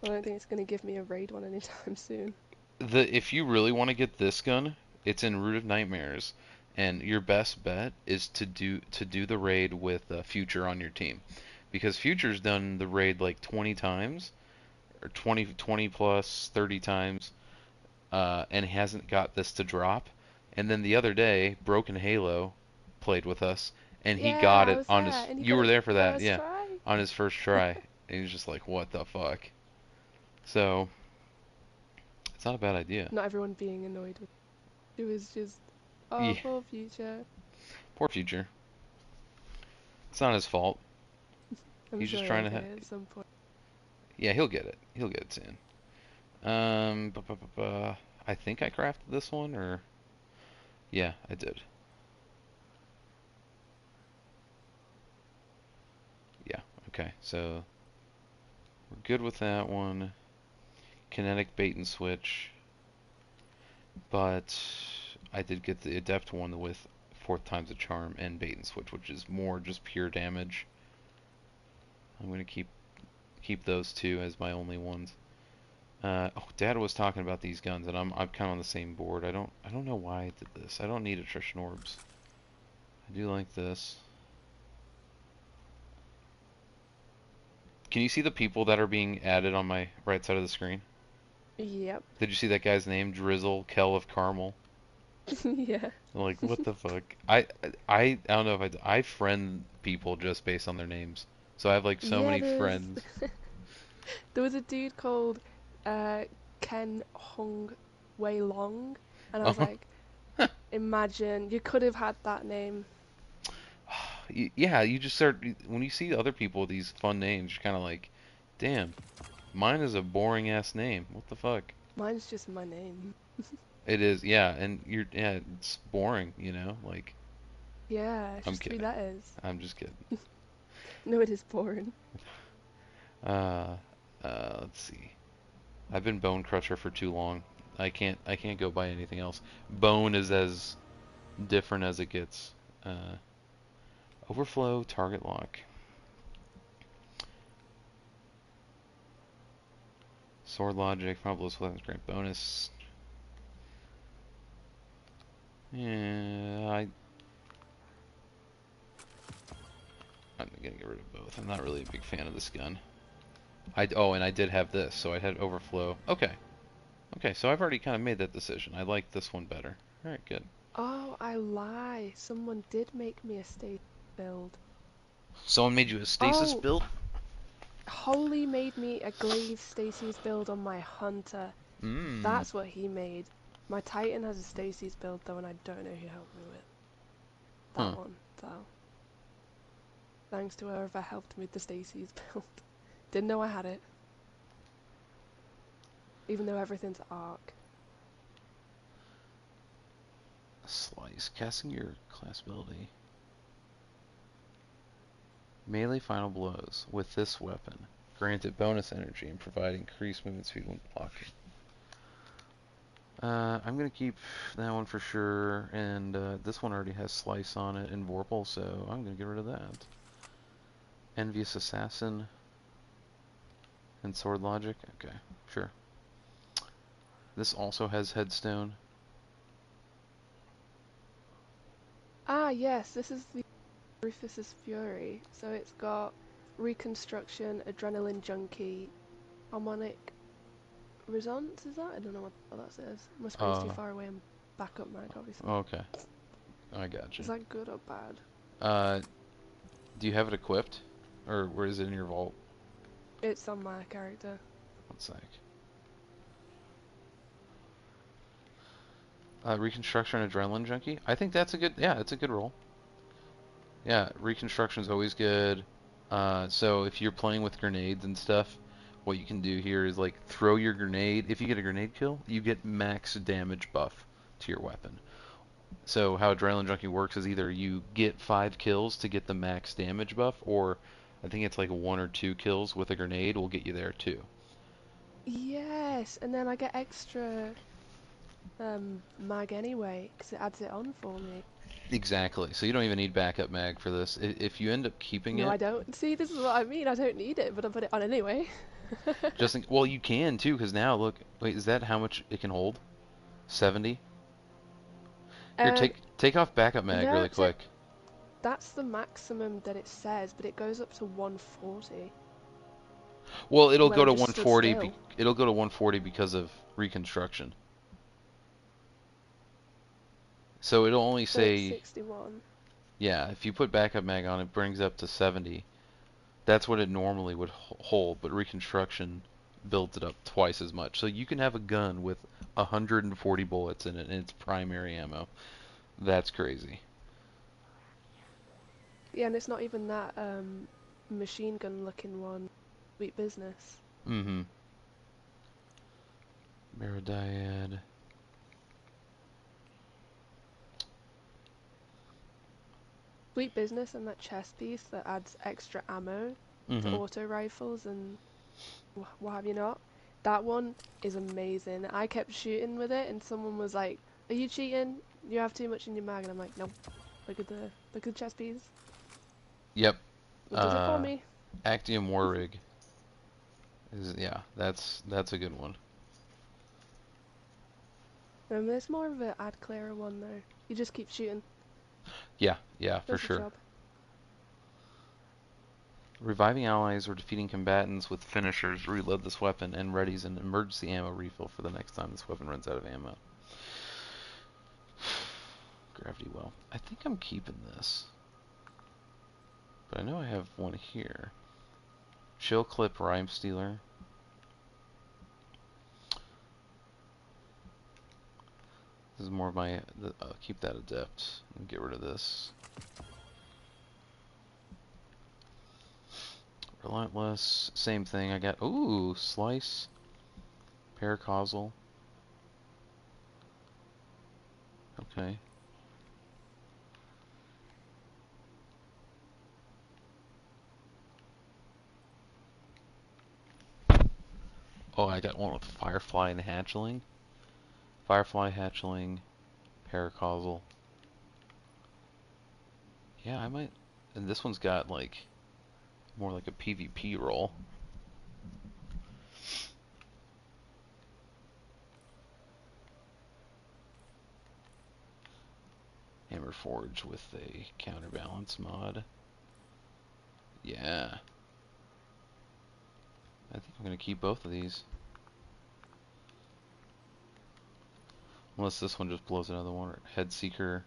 I don't think it's gonna give me a raid one anytime soon. If you really want to get this gun, it's in Root of Nightmares, and your best bet is to do the raid with Future on your team, because Future's done the raid like 20 times, or 20 plus 30 times, and hasn't got this to drop. And then the other day, Broken Halo played with us, and he got Yeah, I it was on there, his. and he You got were it there for that, first yeah, try. on his first try, and he's just like, what the fuck? So it's not a bad idea. Not everyone being annoyed with it. It was just, oh, Yeah, poor Future. poor Future. It's not his fault. I'm He's just sure trying he'll to. get it at some point. Yeah, he'll get it. He'll get it soon. I think I crafted this one, or yeah, I did. Yeah. Okay. So we're good with that one. Kinetic bait and switch, but I did get the adept one with fourth time's a charm and bait and switch, which is more just pure damage. I'm gonna keep those two as my only ones. Oh, Dad was talking about these guns, and I'm kind of on the same board. I don't know why I did this. I don't need attrition orbs. I do like this. Can you see the people that are being added on my right side of the screen? Yep. Did you see that guy's name? Drizzle Kell of Carmel. Yeah. I'm like, what the fuck? I don't know if I friend people just based on their names. So I have like so Yeah, many friends. there was a dude called uh, Ken Hong Wei Long, and I was Oh, like, imagine you could have had that name. yeah, you just start when you see other people with these fun names, you're kind of like, damn, mine is a boring ass name. What the fuck? Mine's just my name. It is, yeah, and yeah, it's boring, like, Yeah, it's I'm just three kidding. letters. I'm just kidding. No, it is boring. Uh, let's see. I've been Bone Crusher for too long. I can't go by anything else. Bone is as different as it gets. Uh, Overflow, target lock. Sword logic, Fabulous weapons grant bonus. Yeah, I'm gonna get rid of both. I'm not really a big fan of this gun. And I did have this, so I had overflow. Okay. Okay, so I've already kind of made that decision. I like this one better. All right, good. Oh, I lie. Someone did make me a state build. Someone made you a stasis Oh, build? Holly made me a Glazed Stacy's build on my Hunter. Mmm. That's what he made. My Titan has a Stacy's build though, and I don't know who helped me with that Huh. one. So thanks to whoever helped me with the Stacy's build. Didn't know I had it, even though everything's arc. Slice. Casting your class ability. Melee final blows with this weapon. Granted bonus energy and provide increased movement speed when blocking. I'm gonna keep that one for sure, and this one already has Slice on it and Vorpal, so I'm gonna get rid of that. Envious Assassin and Sword Logic. Okay, sure. This also has Headstone. Ah, yes, this is the Rufus's Fury. So it's got Reconstruction, Adrenaline Junkie, Harmonic Resonance, is that? I don't know what that says. My screen's too Uh, far away and backup mag, obviously. okay, I got Is you. that good or bad? Uh, do you have it equipped, or where is it in your vault? It's on my character. One sec. Reconstruction and Adrenaline Junkie. I think that's a good. Yeah, it's a good roll. Yeah, Reconstruction is always good. So if you're playing with grenades and stuff, what you can do here is like throw your grenade. If you get a grenade kill, you get max damage buff to your weapon. So how Adrenaline Junkie works is either you get 5 kills to get the max damage buff, or I think it's like 1 or 2 kills with a grenade will get you there too. Yes, and then I get extra mag anyway, because it adds it on for me. Exactly. So you don't even need backup mag for this. If you end up keeping No, it, I don't. See, this is what I mean. I don't need it, but I put it on anyway. well, you can too, because now look. Wait, is that how much it can hold? 70. Here, Um, take off backup mag yeah, really quick. that's the maximum that it says, but it goes up to 140 Well, it'll when go I'm to just stood 140. still. It'll go to 140 because of reconstruction. So it'll only So it's say, 61. yeah, if you put backup mag on, it brings up to 70. That's what it normally would hold, but reconstruction builds it up twice as much. So you can have a gun with 140 bullets in it and its primary ammo. That's crazy. Yeah, and it's not even that machine gun looking one. Sweet business. Mm-hmm. Meridiad. Sweet business and that chest piece that adds extra ammo to Mm-hmm. auto rifles and what have you not. That one is amazing. I kept shooting with it, and someone was like, "Are you cheating? You have too much in your mag." And I'm like, "Nope. Look at the chest piece. Yep. It does it for me." Actium War Rig is, yeah, that's a good one. There's more of a ad clearer one though. You just keep shooting. Yeah, yeah, for Does the sure. job. Reviving allies or defeating combatants with finishers reload this weapon and readies an emergency ammo refill for the next time this weapon runs out of ammo. Gravity well. I think I'm keeping this. But I know I have one here. Chill Clip Rhyme Stealer. This is more of my... I'll keep that adept and get rid of this. Relentless. Same thing. I got... Ooh! Slice. Paracausal. Okay. Oh, I got one with Firefly and Hatchling. Firefly, Hatchling, Paracausal. Yeah, I might... And this one's got, like, more like a PvP role. Hammer Forge with a counterbalance mod. Yeah. I think I'm going to keep both of these. Unless this one just blows another one. Head Seeker.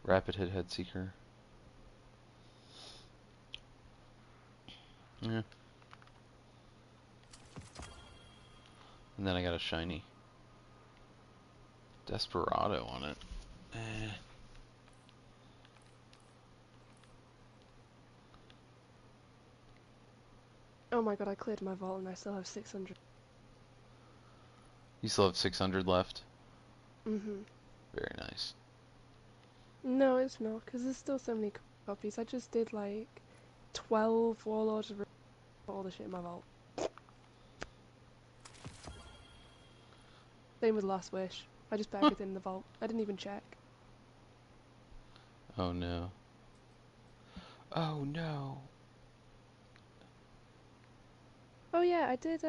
Rapid Hit Head Seeker. Yeah. And then I got a shiny Desperado on it. Eh. Oh my god, I cleared my vault and I still have 600. You still have 600 left? Mm-hmm. Very nice. No, it's not, because there's still so many copies. I just did like 12 Warlords of all the shit in my vault. Same with Last Wish. I just put everything in the vault. I didn't even check. Oh no. Oh no. Oh yeah, I did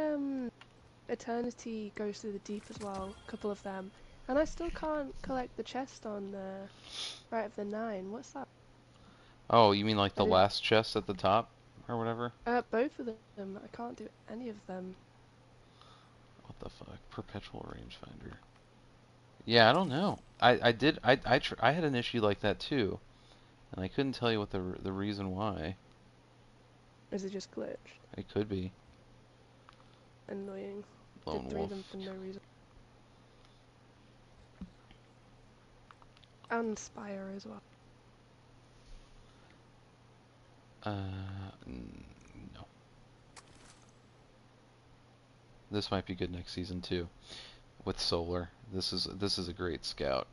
Eternity Goes Through the Deep as well, a couple of them. And I still can't collect the chest on Rite of the Nine. What's that? Oh, you mean like I the didn't. last chest at the top? Or whatever? Both of them. I can't do any of them. What the fuck? Perpetual rangefinder. Yeah, I don't know. I had an issue like that too, and I couldn't tell you what the reason why. Is it just glitched? It could be Annoying. Did Lone 3 of Wolf. them for no reason. And Spire as well. No. This might be good next season too, with Solar. This is a great scout,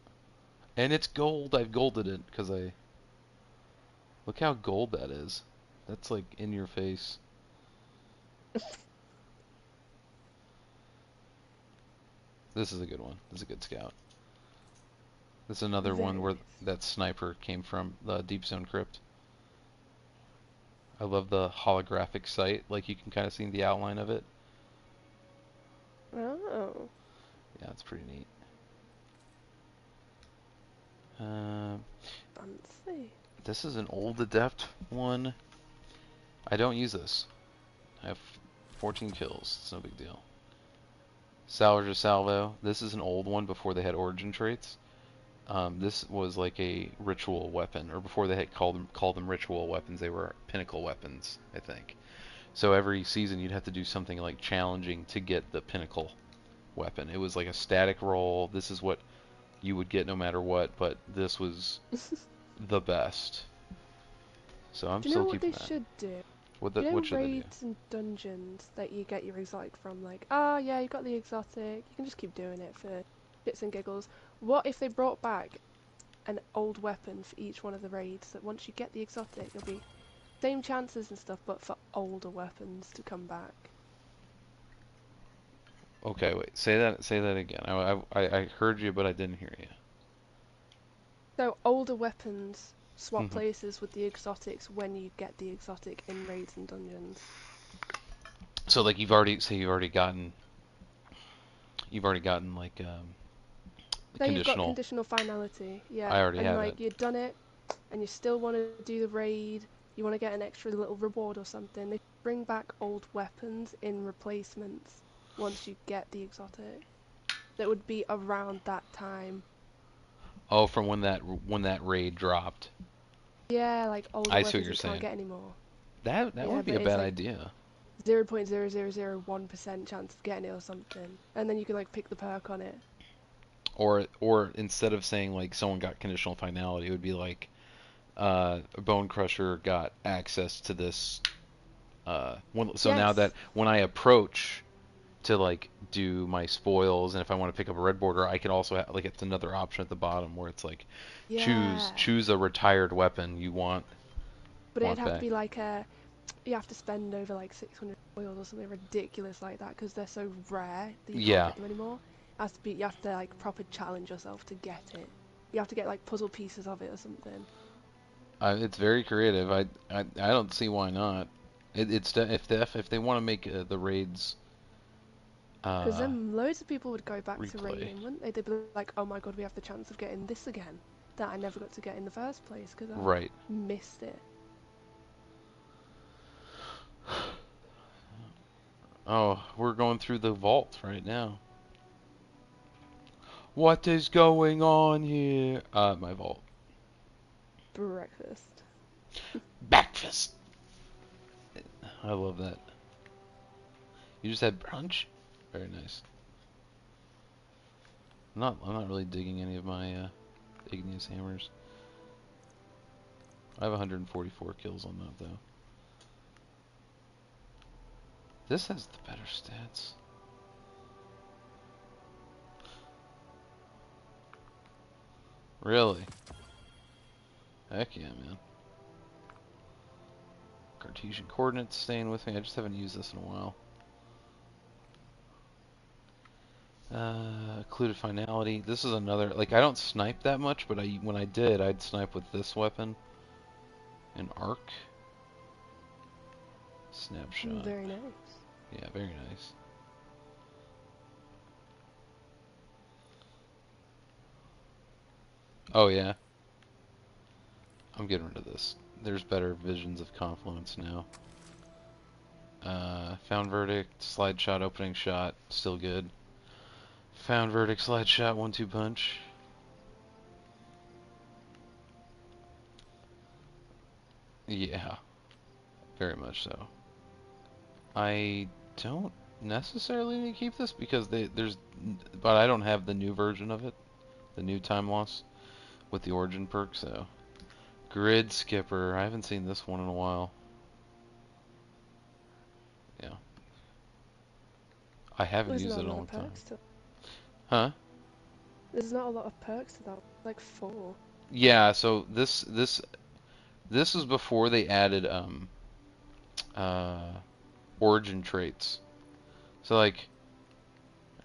and it's gold. I've golded it because I look how gold that is. That's like in your face. This is a good one. This is a good scout. This is another one Very where nice. that sniper came from, the Deep Zone Crypt. I love the holographic sight, like you can kind of see the outline of it. Oh. Yeah, it's pretty neat. Uh, Fancy. this is an old adept one. I don't use this. I have 14 kills. It's no big deal. Salvager Salvo. This is an old one before they had origin traits. This was like a ritual weapon, or before they had called them ritual weapons, they were pinnacle weapons, I think. So every season you'd have to do something like challenging to get the pinnacle weapon. It was like a static roll. This is what you would get no matter what, but this was the best. So I'm Do you know still what keeping they that. should do? What You know what should they do? raids and dungeons that you get your exotic from, like, ah, yeah, you got the exotic, you can just keep doing it for shits and giggles. What if they brought back an old weapon for each one of the raids, that once you get the exotic, it'll be same chances and stuff, but for older weapons to come back? Okay, wait. Say that again. I heard you, but I didn't hear you. So older weapons swap Mhm. places with the exotics when you get the exotic in raids and dungeons. So like you've already gotten like Say you've got conditional. conditional finality, I yeah, already and have it. like you've done it, and you still want to do the raid, you want to get an extra little reward or something, they bring back old weapons in replacements once you get the exotic. That would be around that time. Oh, from when that raid dropped. Yeah, like older I see what weapons you're that you can't saying. get anymore. That Yeah, would be but a it's bad like idea. 0.0001% chance of getting it or something. And then you can like pick the perk on it. Or instead of saying like someone got conditional finality, it would be like Bone Crusher got access to this. So now that Yes. when I approach to like do my spoils, and if I want to pick up a red border, I can also like it's another option at the bottom where it's like choose Yeah. choose a retired weapon you But it'd want have to back. be like a you have to spend over like 600 oils or something ridiculous like that because they're so rare that you can't Yeah, get them anymore. It has to be, you have to like proper challenge yourself to get it. You have to get like puzzle pieces of it or something. it's very creative. I don't see why not. If they want to make the raids Because uh, then loads of people would go back to replay. raiding, wouldn't they? They'd be like, oh my god, we have the chance of getting this again that I never got to get in the first place because I Right. missed it. Oh, we're going through the vault right now. What is going on here? My vault. Breakfast. Breakfast. I love that. You just had brunch? Very nice. I'm not really digging any of my igneous hammers. I have 144 kills on that though. This has the better stats. Really? Heck yeah, man. Cartesian coordinates staying with me. I just haven't used this in a while. Occluded finality. This is another, like, I don't snipe that much, but when I did, I'd snipe with this weapon. An arc. Snapshot. Very nice. Yeah, very nice. Oh yeah. I'm getting rid of this. There's better visions of confluence now. Found verdict, slide shot, opening shot, still good. Found verdict, slide shot, 1-2 punch. Yeah, very much so. I don't necessarily need to keep this because but I don't have the new version of it, the new time loss with the origin perk. So, grid skipper. I haven't seen this one in a while. Yeah, I haven't There's used not it a in a lot long of time. perks to. Huh? There's not a lot of perks to that. Like 4. Yeah. So this was before they added uh origin traits. So like,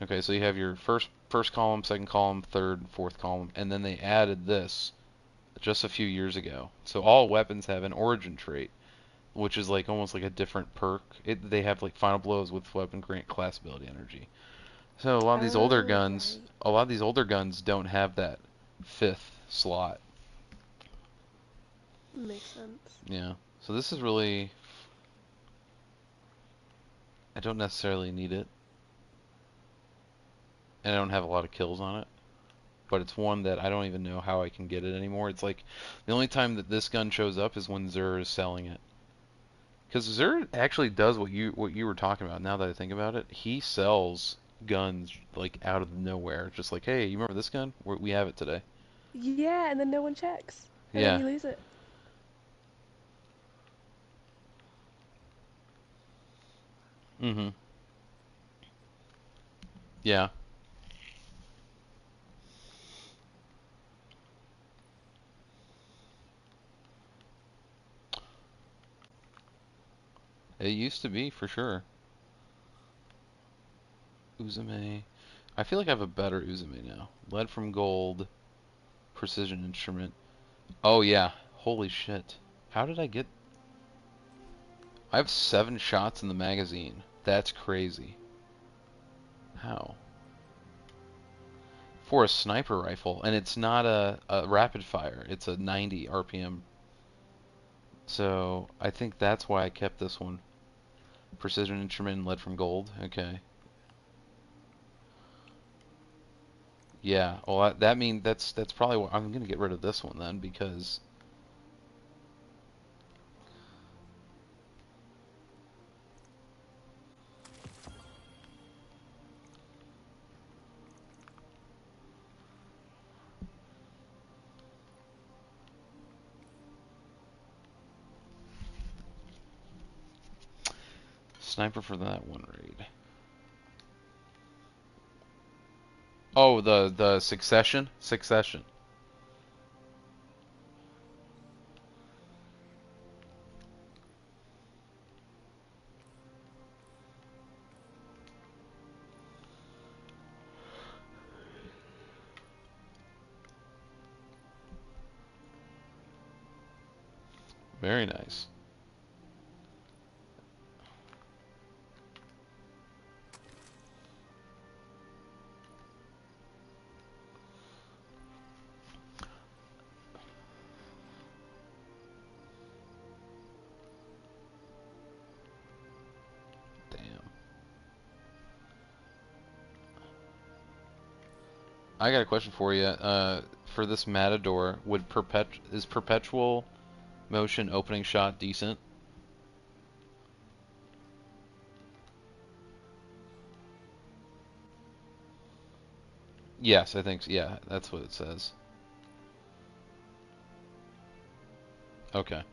okay, so you have your first column, second column, third, fourth column, and then they added this just a few years ago. So all weapons have an origin trait, which is like almost like a different perk. They have like final blows with weapon grant class ability energy. So Oh, right. a lot of these older guns don't have that fifth slot. Makes sense. Yeah. So this is really, I don't necessarily need it, and I don't have a lot of kills on it. But it's one that I don't even know how I can get it anymore. It's like the only time that this gun shows up is when Xur is selling it. Because Xur actually does what you were talking about. Now that I think about it, he sells guns like out of nowhere. Just like, hey, you remember this gun? We have it today. Yeah, and then no one checks. And then Yeah. you lose it. Mm-hmm. Yeah. It used to be for sure. Uzume. I feel like I have a better Uzume now. Lead from gold. Precision instrument. Oh yeah. Holy shit. How did I get? I have 7 shots in the magazine. That's crazy. How? For a sniper rifle, and it's not a rapid fire. It's a 90 RPM. So I think that's why I kept this one. Precision instrument and lead from gold. Okay. Yeah. Well, that means that's probably what I'm gonna get rid of this one then because sniper for that one raid. Oh, the succession. Succession. Very nice. Damn. I got a question for you. For this Matador, is perpetual motion opening shot decent? Yes, I think so. Yeah, that's what it says. Okay.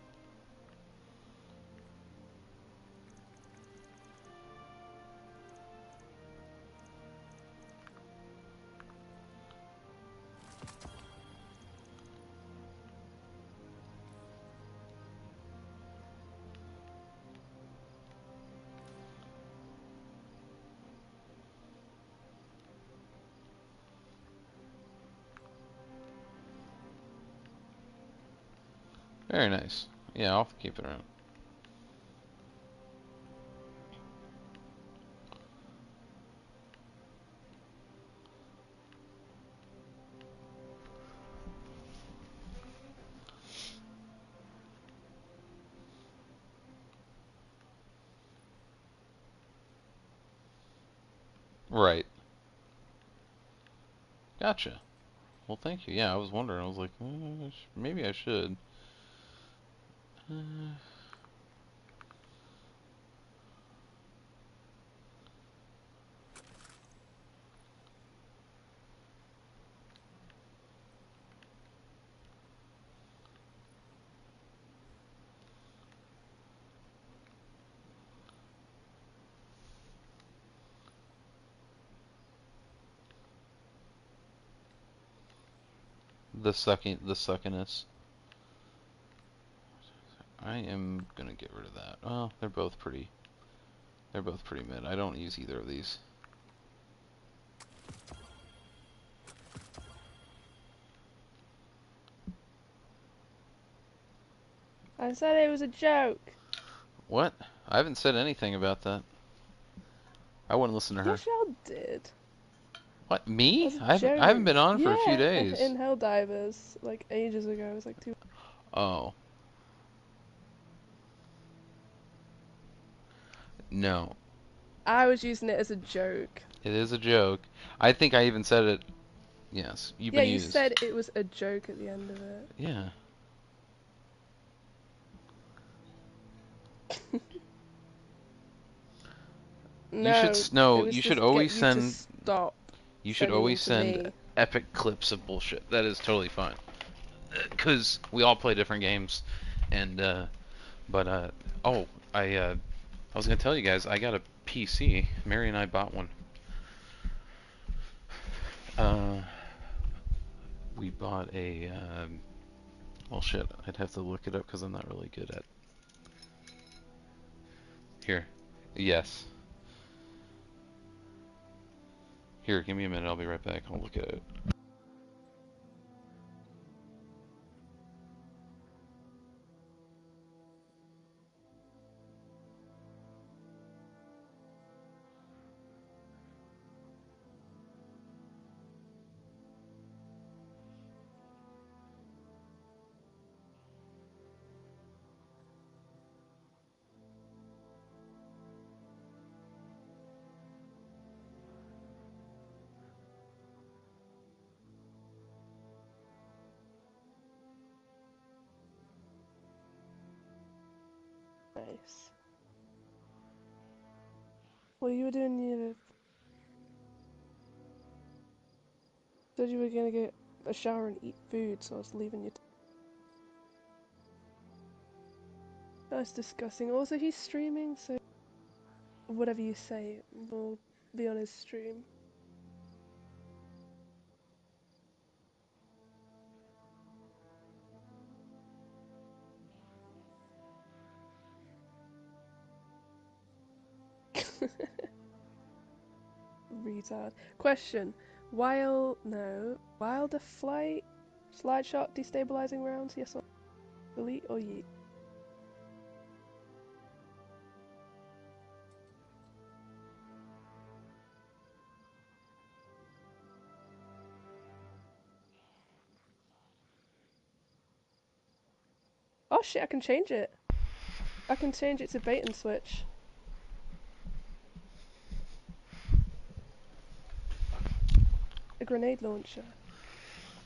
Very nice. Yeah, I'll keep it around. Right. Gotcha. Well, thank you. Yeah, I was wondering. I was like, maybe I should. Uh, the suckiness. I am gonna get rid of that. Well, they're both pretty. They're both pretty mid. I don't use either of these. I said it was a joke. What? I haven't said anything about that. I wouldn't listen to her. Yes, y'all did. What? Me? As a I haven't been joke. on for a few Yeah, days. in Helldivers, like ages ago. It was like 2. Oh. No. I was using it as a joke. It is a joke. I think I even said it. Yes, you've Yeah, been you used. said it was a joke at the end of it. Yeah. No, it no. was You to should get always you to send. stop You should sending them always to send me. epic clips of bullshit. That is totally fine. Because we all play different games, and but oh, I was gonna tell you guys I got a PC. Mary and I bought one. Uh, we bought a well shit. I'd have to look it up because I'm not really good at. Here, yes. Here, give me a minute. I'll be right back. I'll look at it. Nice. Well, you were doing you said you were gonna get a shower and eat food, so I was leaving you. That's disgusting. Also, he's streaming, so whatever you say will be on his stream. Retard. Question. Wilder flight, slide shot, destabilizing rounds, yes or delete or yeet? Oh shit, I can change it. I can change it to bait and switch. A grenade launcher.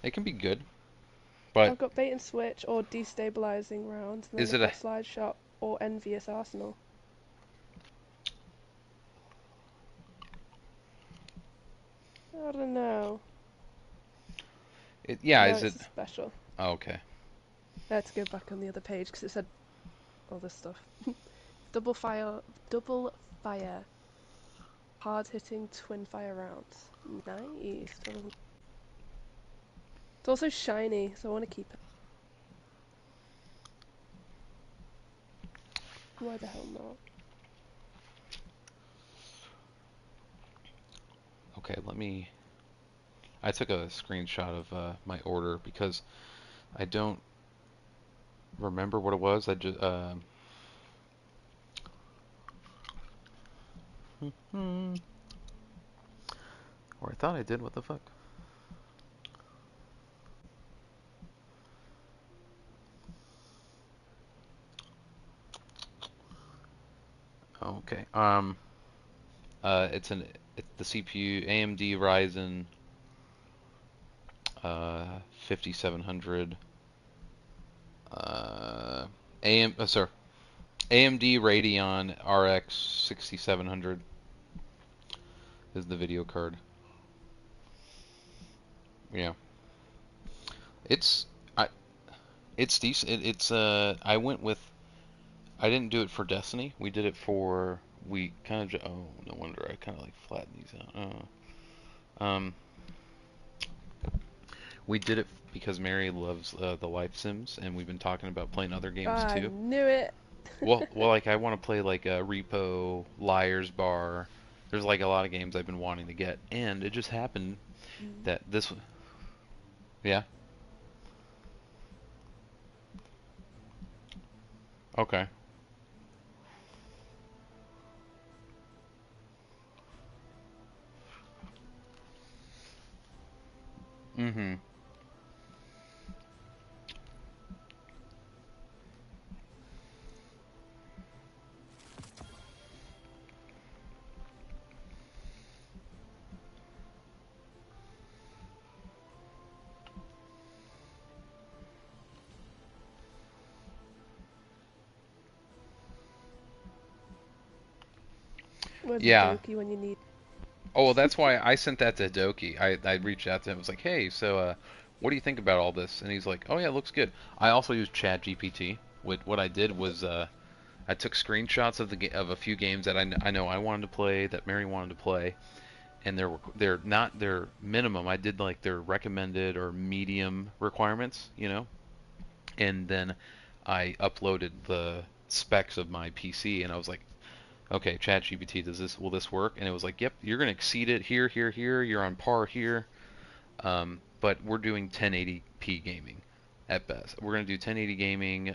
It can be good, but I've got bait and switch or destabilizing rounds, and then is I've it a? got slide shot or envious arsenal. I don't know. Yeah, No, is it's it? a special. Oh, okay. I had to go back on the other page because it said all this stuff. Double fire, double fire, hard hitting twin fire rounds. Nice. It's also shiny, so I want to keep it. Why the hell not? Okay, let me. I took a screenshot of my order because I don't remember what it was. I just hmm, or I thought I did. What the fuck? Okay. It's the CPU AMD Ryzen 5700 sorry, AMD Radeon RX 6700 is the video card. Yeah. It's I it's decent. I went with I didn't do it for Destiny. We did it for we kind of oh no wonder I kind of like flattened these out. Um we did it because Mary loves the Life Sims, and we've been talking about playing other games I too. knew it. Well, like I want to play like a Repo, Liar's Bar. There's like a lot of games I've been wanting to get, and it just happened Mm. that this, yeah, okay, mm-hmm, Where's a yeah. Doki when you need? Oh, well, that's why I sent that to Doki. I reached out to him. I was like, hey, so what do you think about all this? And he's like, oh yeah, it looks good. I also used ChatGPT. What I did was I took screenshots of a few games that I know I wanted to play, that Mary wanted to play, and they're not their minimum. I did like their recommended or medium requirements, and then I uploaded the specs of my PC, and I was like, okay, ChatGPT, will this work? And it was like, yep, you're gonna exceed it here, here, here. You're on par here, but we're doing 1080p gaming at best. We're gonna do 1080 gaming.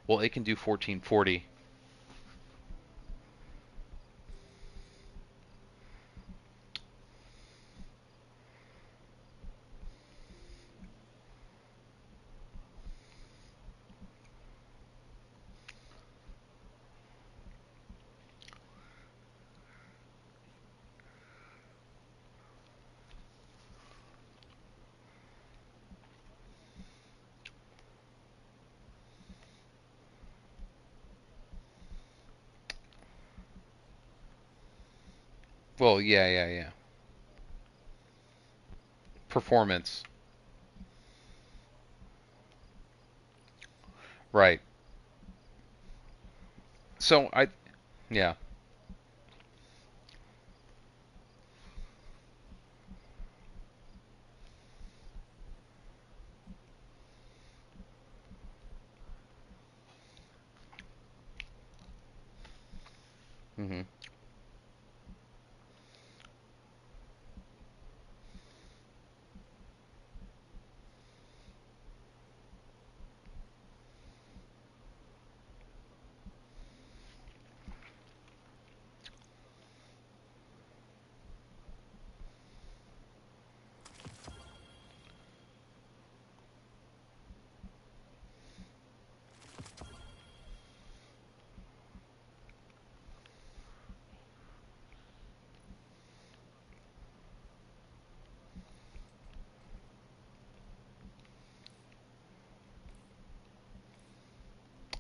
Well, it can do 1440. Well, yeah, yeah, yeah. Performance, right? So yeah. Hmm.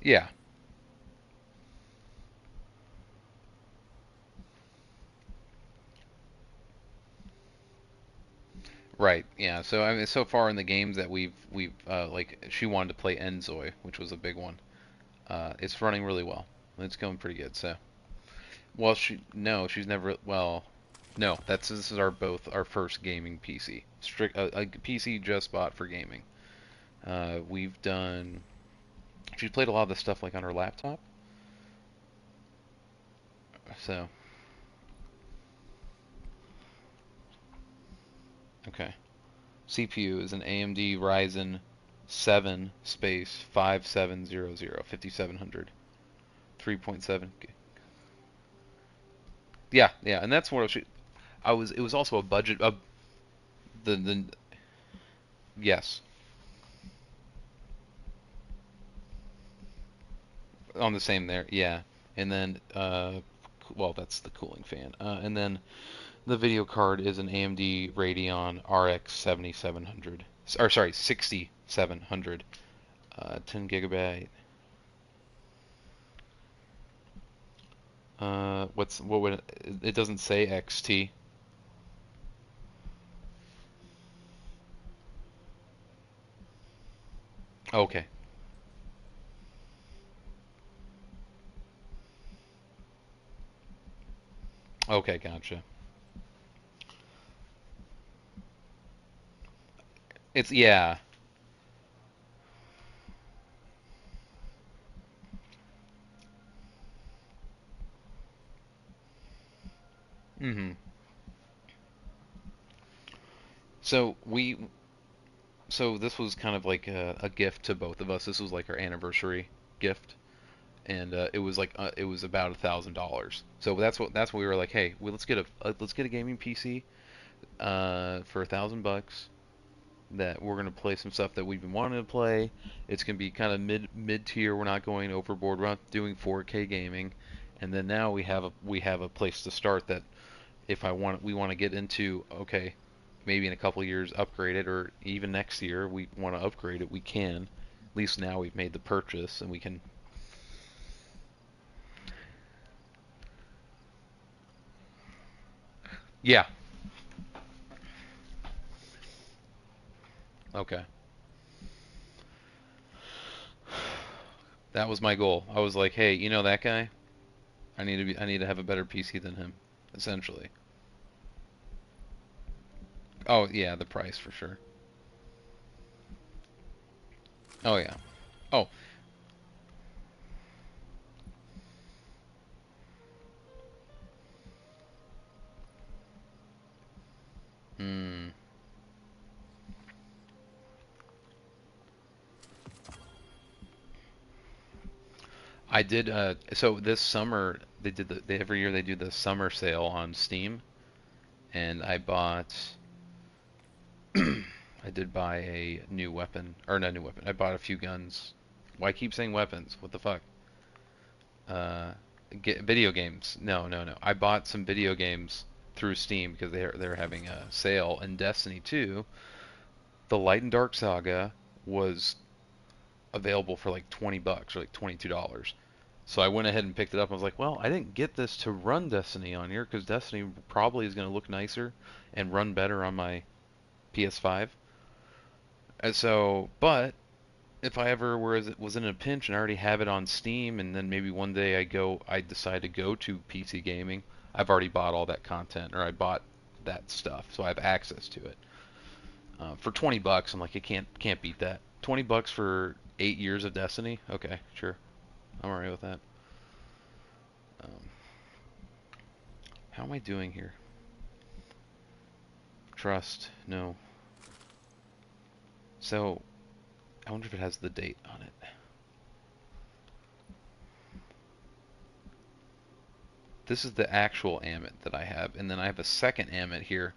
Yeah. Right. Yeah. So I mean, so far in the games that we've like she wanted to play Enzoi, which was a big one. It's running really well. It's going pretty good. So, well, she's never. Well, no, this is our first gaming PC. A PC just bought for gaming. We've done. She's played a lot of the stuff like on her laptop. So, okay. CPU is an AMD Ryzen 7 space 5700 5700 3.7. Yeah, yeah, and that's what I was. It was also a budget. The yes, on the same there. Yeah, and then well, that's the cooling fan. And then the video card is an AMD Radeon RX 7700. Or sorry, 6700. 10 gigabyte. What would it doesn't say XT. Okay. Okay, gotcha. It's yeah. hmm So so this was kind of like a gift to both of us. This was like our anniversary gift, and it was like it was about $1,000. So that's what we were like. Hey, let's get a gaming PC for $1,000. That we're gonna play some stuff that we've been wanting to play. It's gonna be kind of mid tier. We're not going overboard. We're not doing 4K gaming. And then now we have a place to start that if we want to get into, okay, maybe in a couple of years upgrade it, or even next year we want to upgrade it, we can. At least now we've made the purchase and we can. Yeah. Okay. That was my goal. I was like, hey, you know that guy? I need to have a better PC than him, essentially. Oh yeah, the price for sure. Oh yeah. Oh. Hmm. I did. So this summer every year they do the summer sale on Steam, and I bought. I did buy a new weapon, or not a new weapon. I bought a few guns. Why keep saying weapons? What the fuck? Uh, Video games. No, no, no. I bought some video games through Steam because they're having a sale. And Destiny 2, the Light and Dark Saga was available for like $20 or like $22. So I went ahead and picked it up. I was like, well, I didn't get this to run Destiny on here because Destiny probably is going to look nicer and run better on my PS5. And so, but if I ever was in a pinch and I already have it on Steam, and then maybe one day I decide to go to PC gaming, I've already bought all that content, or I bought that stuff, so I have access to it. For $20, I'm like, it can't beat that. $20 for 8 years of Destiny? Okay, sure, I'm alright with that. Um, how am I doing here? Trust, no. So, I wonder if it has the date on it. This is the actual Amit that I have, and then I have a second Amit here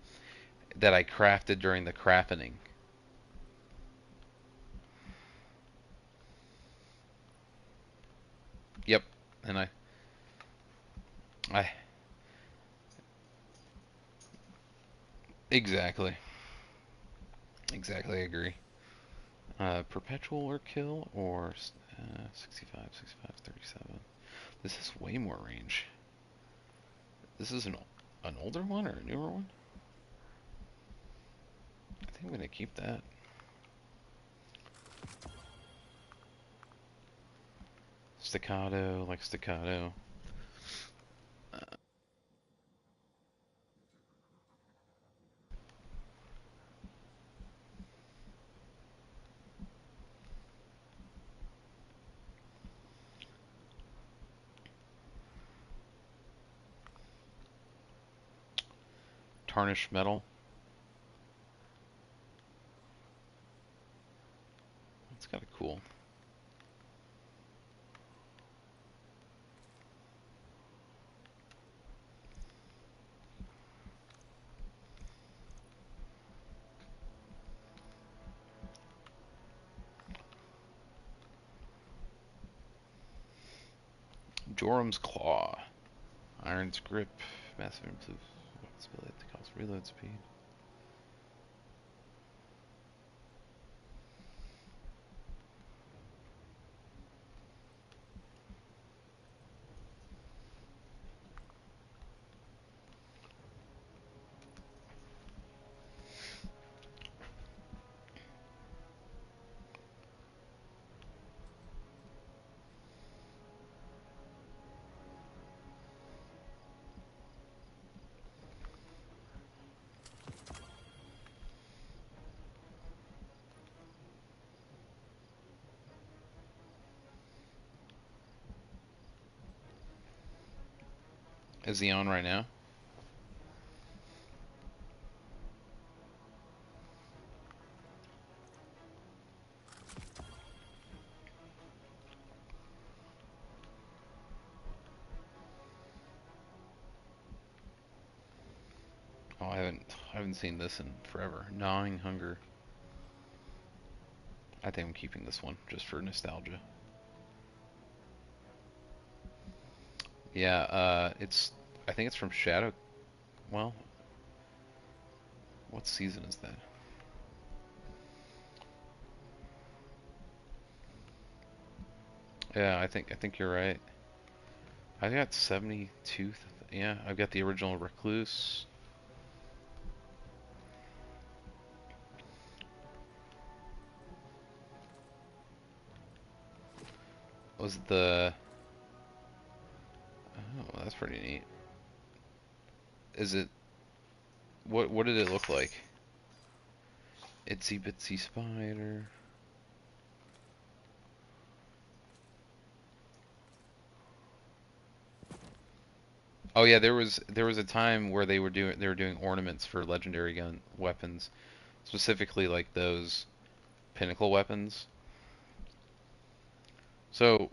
that I crafted during the crafting. Yep, and I exactly, exactly agree. Perpetual or kill or 65, 65, 37. This is way more range. This is an older one or a newer one? gonna keep that. Staccato, like staccato. Tarnished metal. That's kind of cool. Jorum's Claw. Iron's Grip. Massive improve weapons ability to cause reload speed. Is he on right now? Oh, I haven't seen this in forever. Gnawing Hunger. I think I'm keeping this one just for nostalgia. Yeah, I think it's from Shadow. Well, what season is that? Yeah, I think you're right. I got 72. Yeah, I've got the original Recluse. Was the Oh, that's pretty neat. Is it what did it look like? Itsy Bitsy Spider. Oh yeah, there was a time where they were doing ornaments for legendary gun weapons, specifically like those pinnacle weapons. So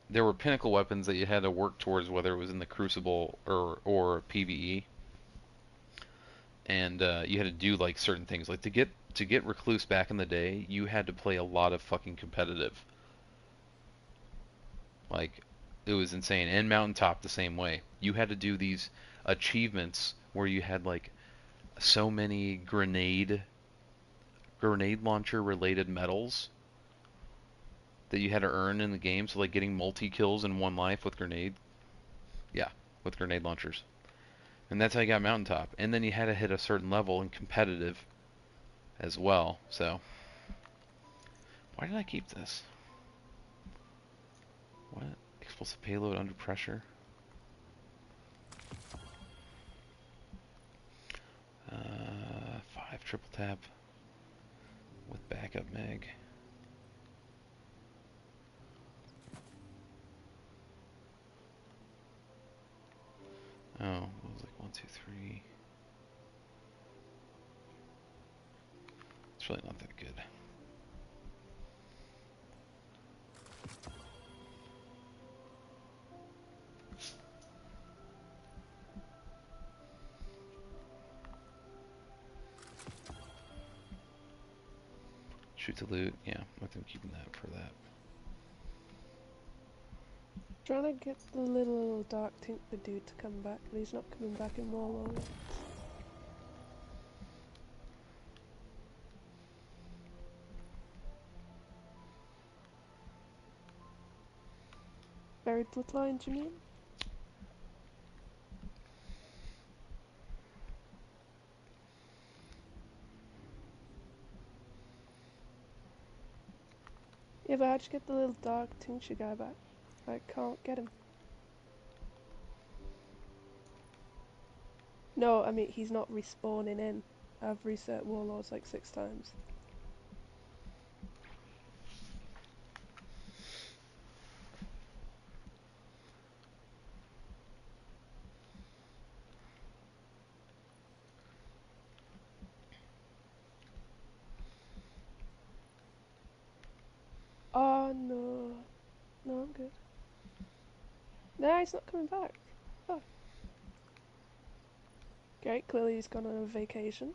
there were pinnacle weapons that you had to work towards, whether it was in the Crucible or PvE, and you had to do like certain things. Like to get Recluse back in the day, you had to play a lot of fucking competitive. Like it was insane. And Mountaintop the same way. You had to do these achievements where you had like so many grenade launcher related medals that you had to earn in the game. So like getting multi kills in one life with yeah, with grenade launchers. And that's how you got Mountaintop. And then you had to hit a certain level in competitive as well. So why did I keep this? What? Explosive payload under pressure? 5 triple tap with backup mag. Oh, it was like 1, 2, 3. It's really not that good. Shoot to loot, yeah, I think I'm keeping that for that. Trying to get the little Dark Tinker dude to come back, but he's not coming back in Warlord. Buried Bloodlines, you mean? Yeah, but how'd you get the little dog tincture guy back? I can't get him. No, I mean, he's not respawning in. I've reset Warlords like 6 times. Oh no. No, I'm good. No, he's not coming back. Oh. Great, clearly he's gone on a vacation.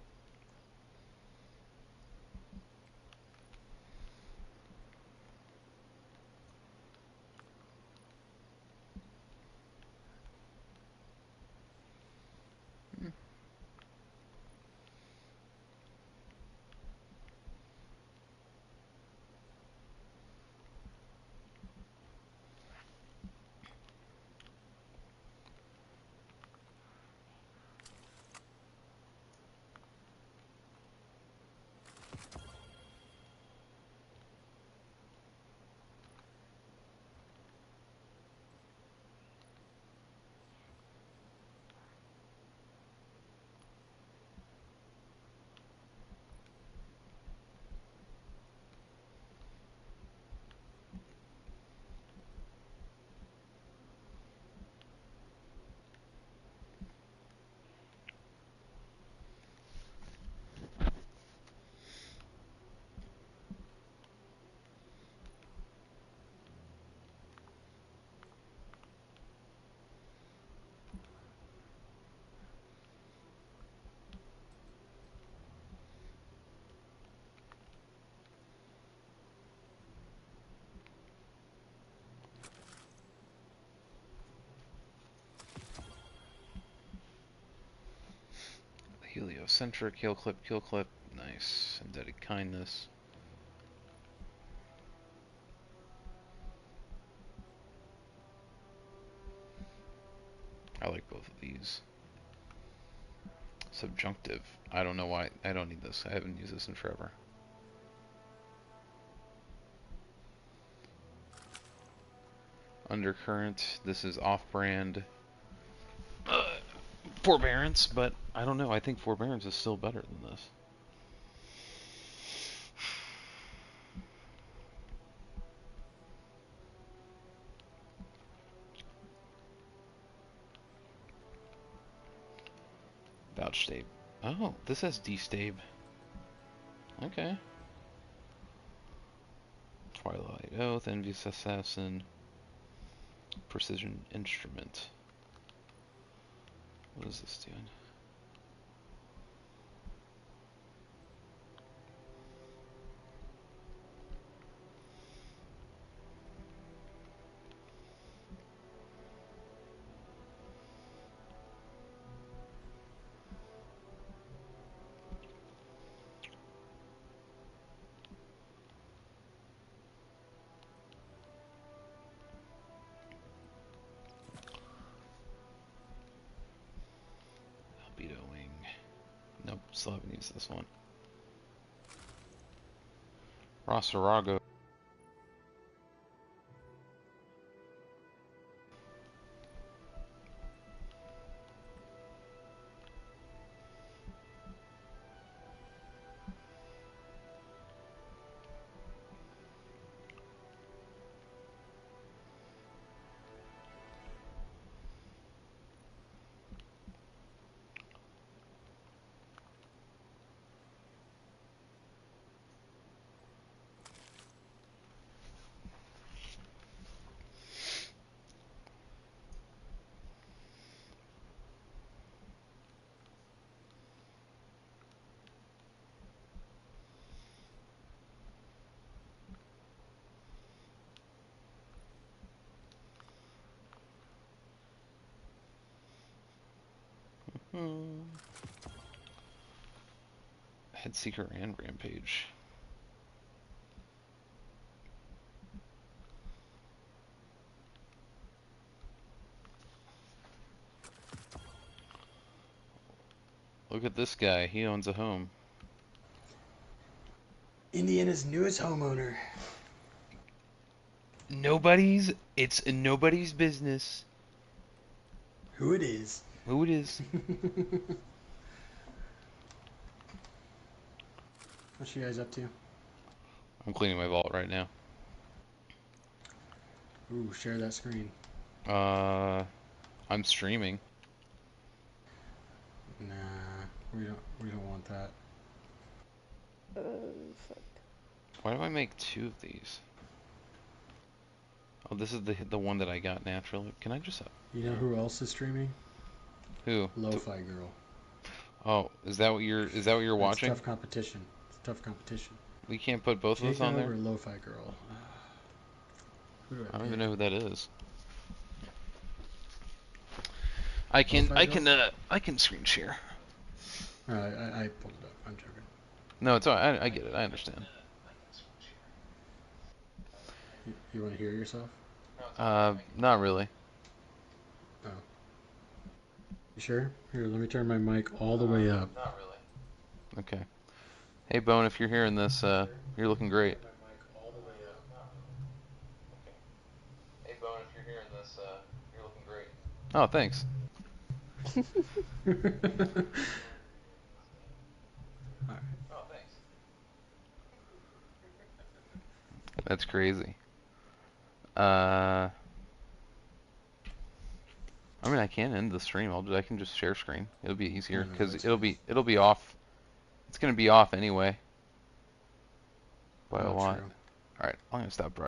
Heliocentric, kill clip, nice. Indebted kindness. I like both of these. Subjunctive. I don't know why. I don't need this. I haven't used this in forever. Undercurrent. This is off-brand Forbearance, but I don't know. I think Forbearance is still better than this. Vouchstabe. Oh, this has D-Stabe. Okay. Twilight Oath, Envious Assassin, Precision Instrument. What is this doing? Albedo Wing. Nope, still haven't used this one. Rossarago. Headseeker and Rampage. Look at this guy. He owns a home. Indiana's newest homeowner. nobody's business Who it is? who it is. What you guys up to? I'm cleaning my vault right now. Ooh, share that screen. Uh, I'm streaming. Nah, we don't want that. Fuck. Why do I make two of these? Oh, this is the one that I got naturally. Can I just You know who else is streaming? who? Lo-Fi Girl. Oh, is that what you're That's watching? tough competition. It's tough competition. We can't put both of us on Jacob there. or Lo-Fi Girl? Who do I I don't pick? even know who that is. I can Lo-Fi I Girl? can I can screen share. I pulled it up. I'm joking. No, it's all right. I get it. I understand. You want to hear yourself? Not really. Oh. You sure? Here, let me turn my mic all the way up. Not really. Okay. Hey, Bone, if you're hearing this, you're looking great. Hey, Bone, if you're hearing this, you're looking great. Oh, thanks. Oh, thanks. That's crazy. I mean, I can end the stream. I can just share screen. It'll be easier No, because that's it'll be off. It's gonna be off anyway by a Oh, lot. true. All right, I'm gonna stop.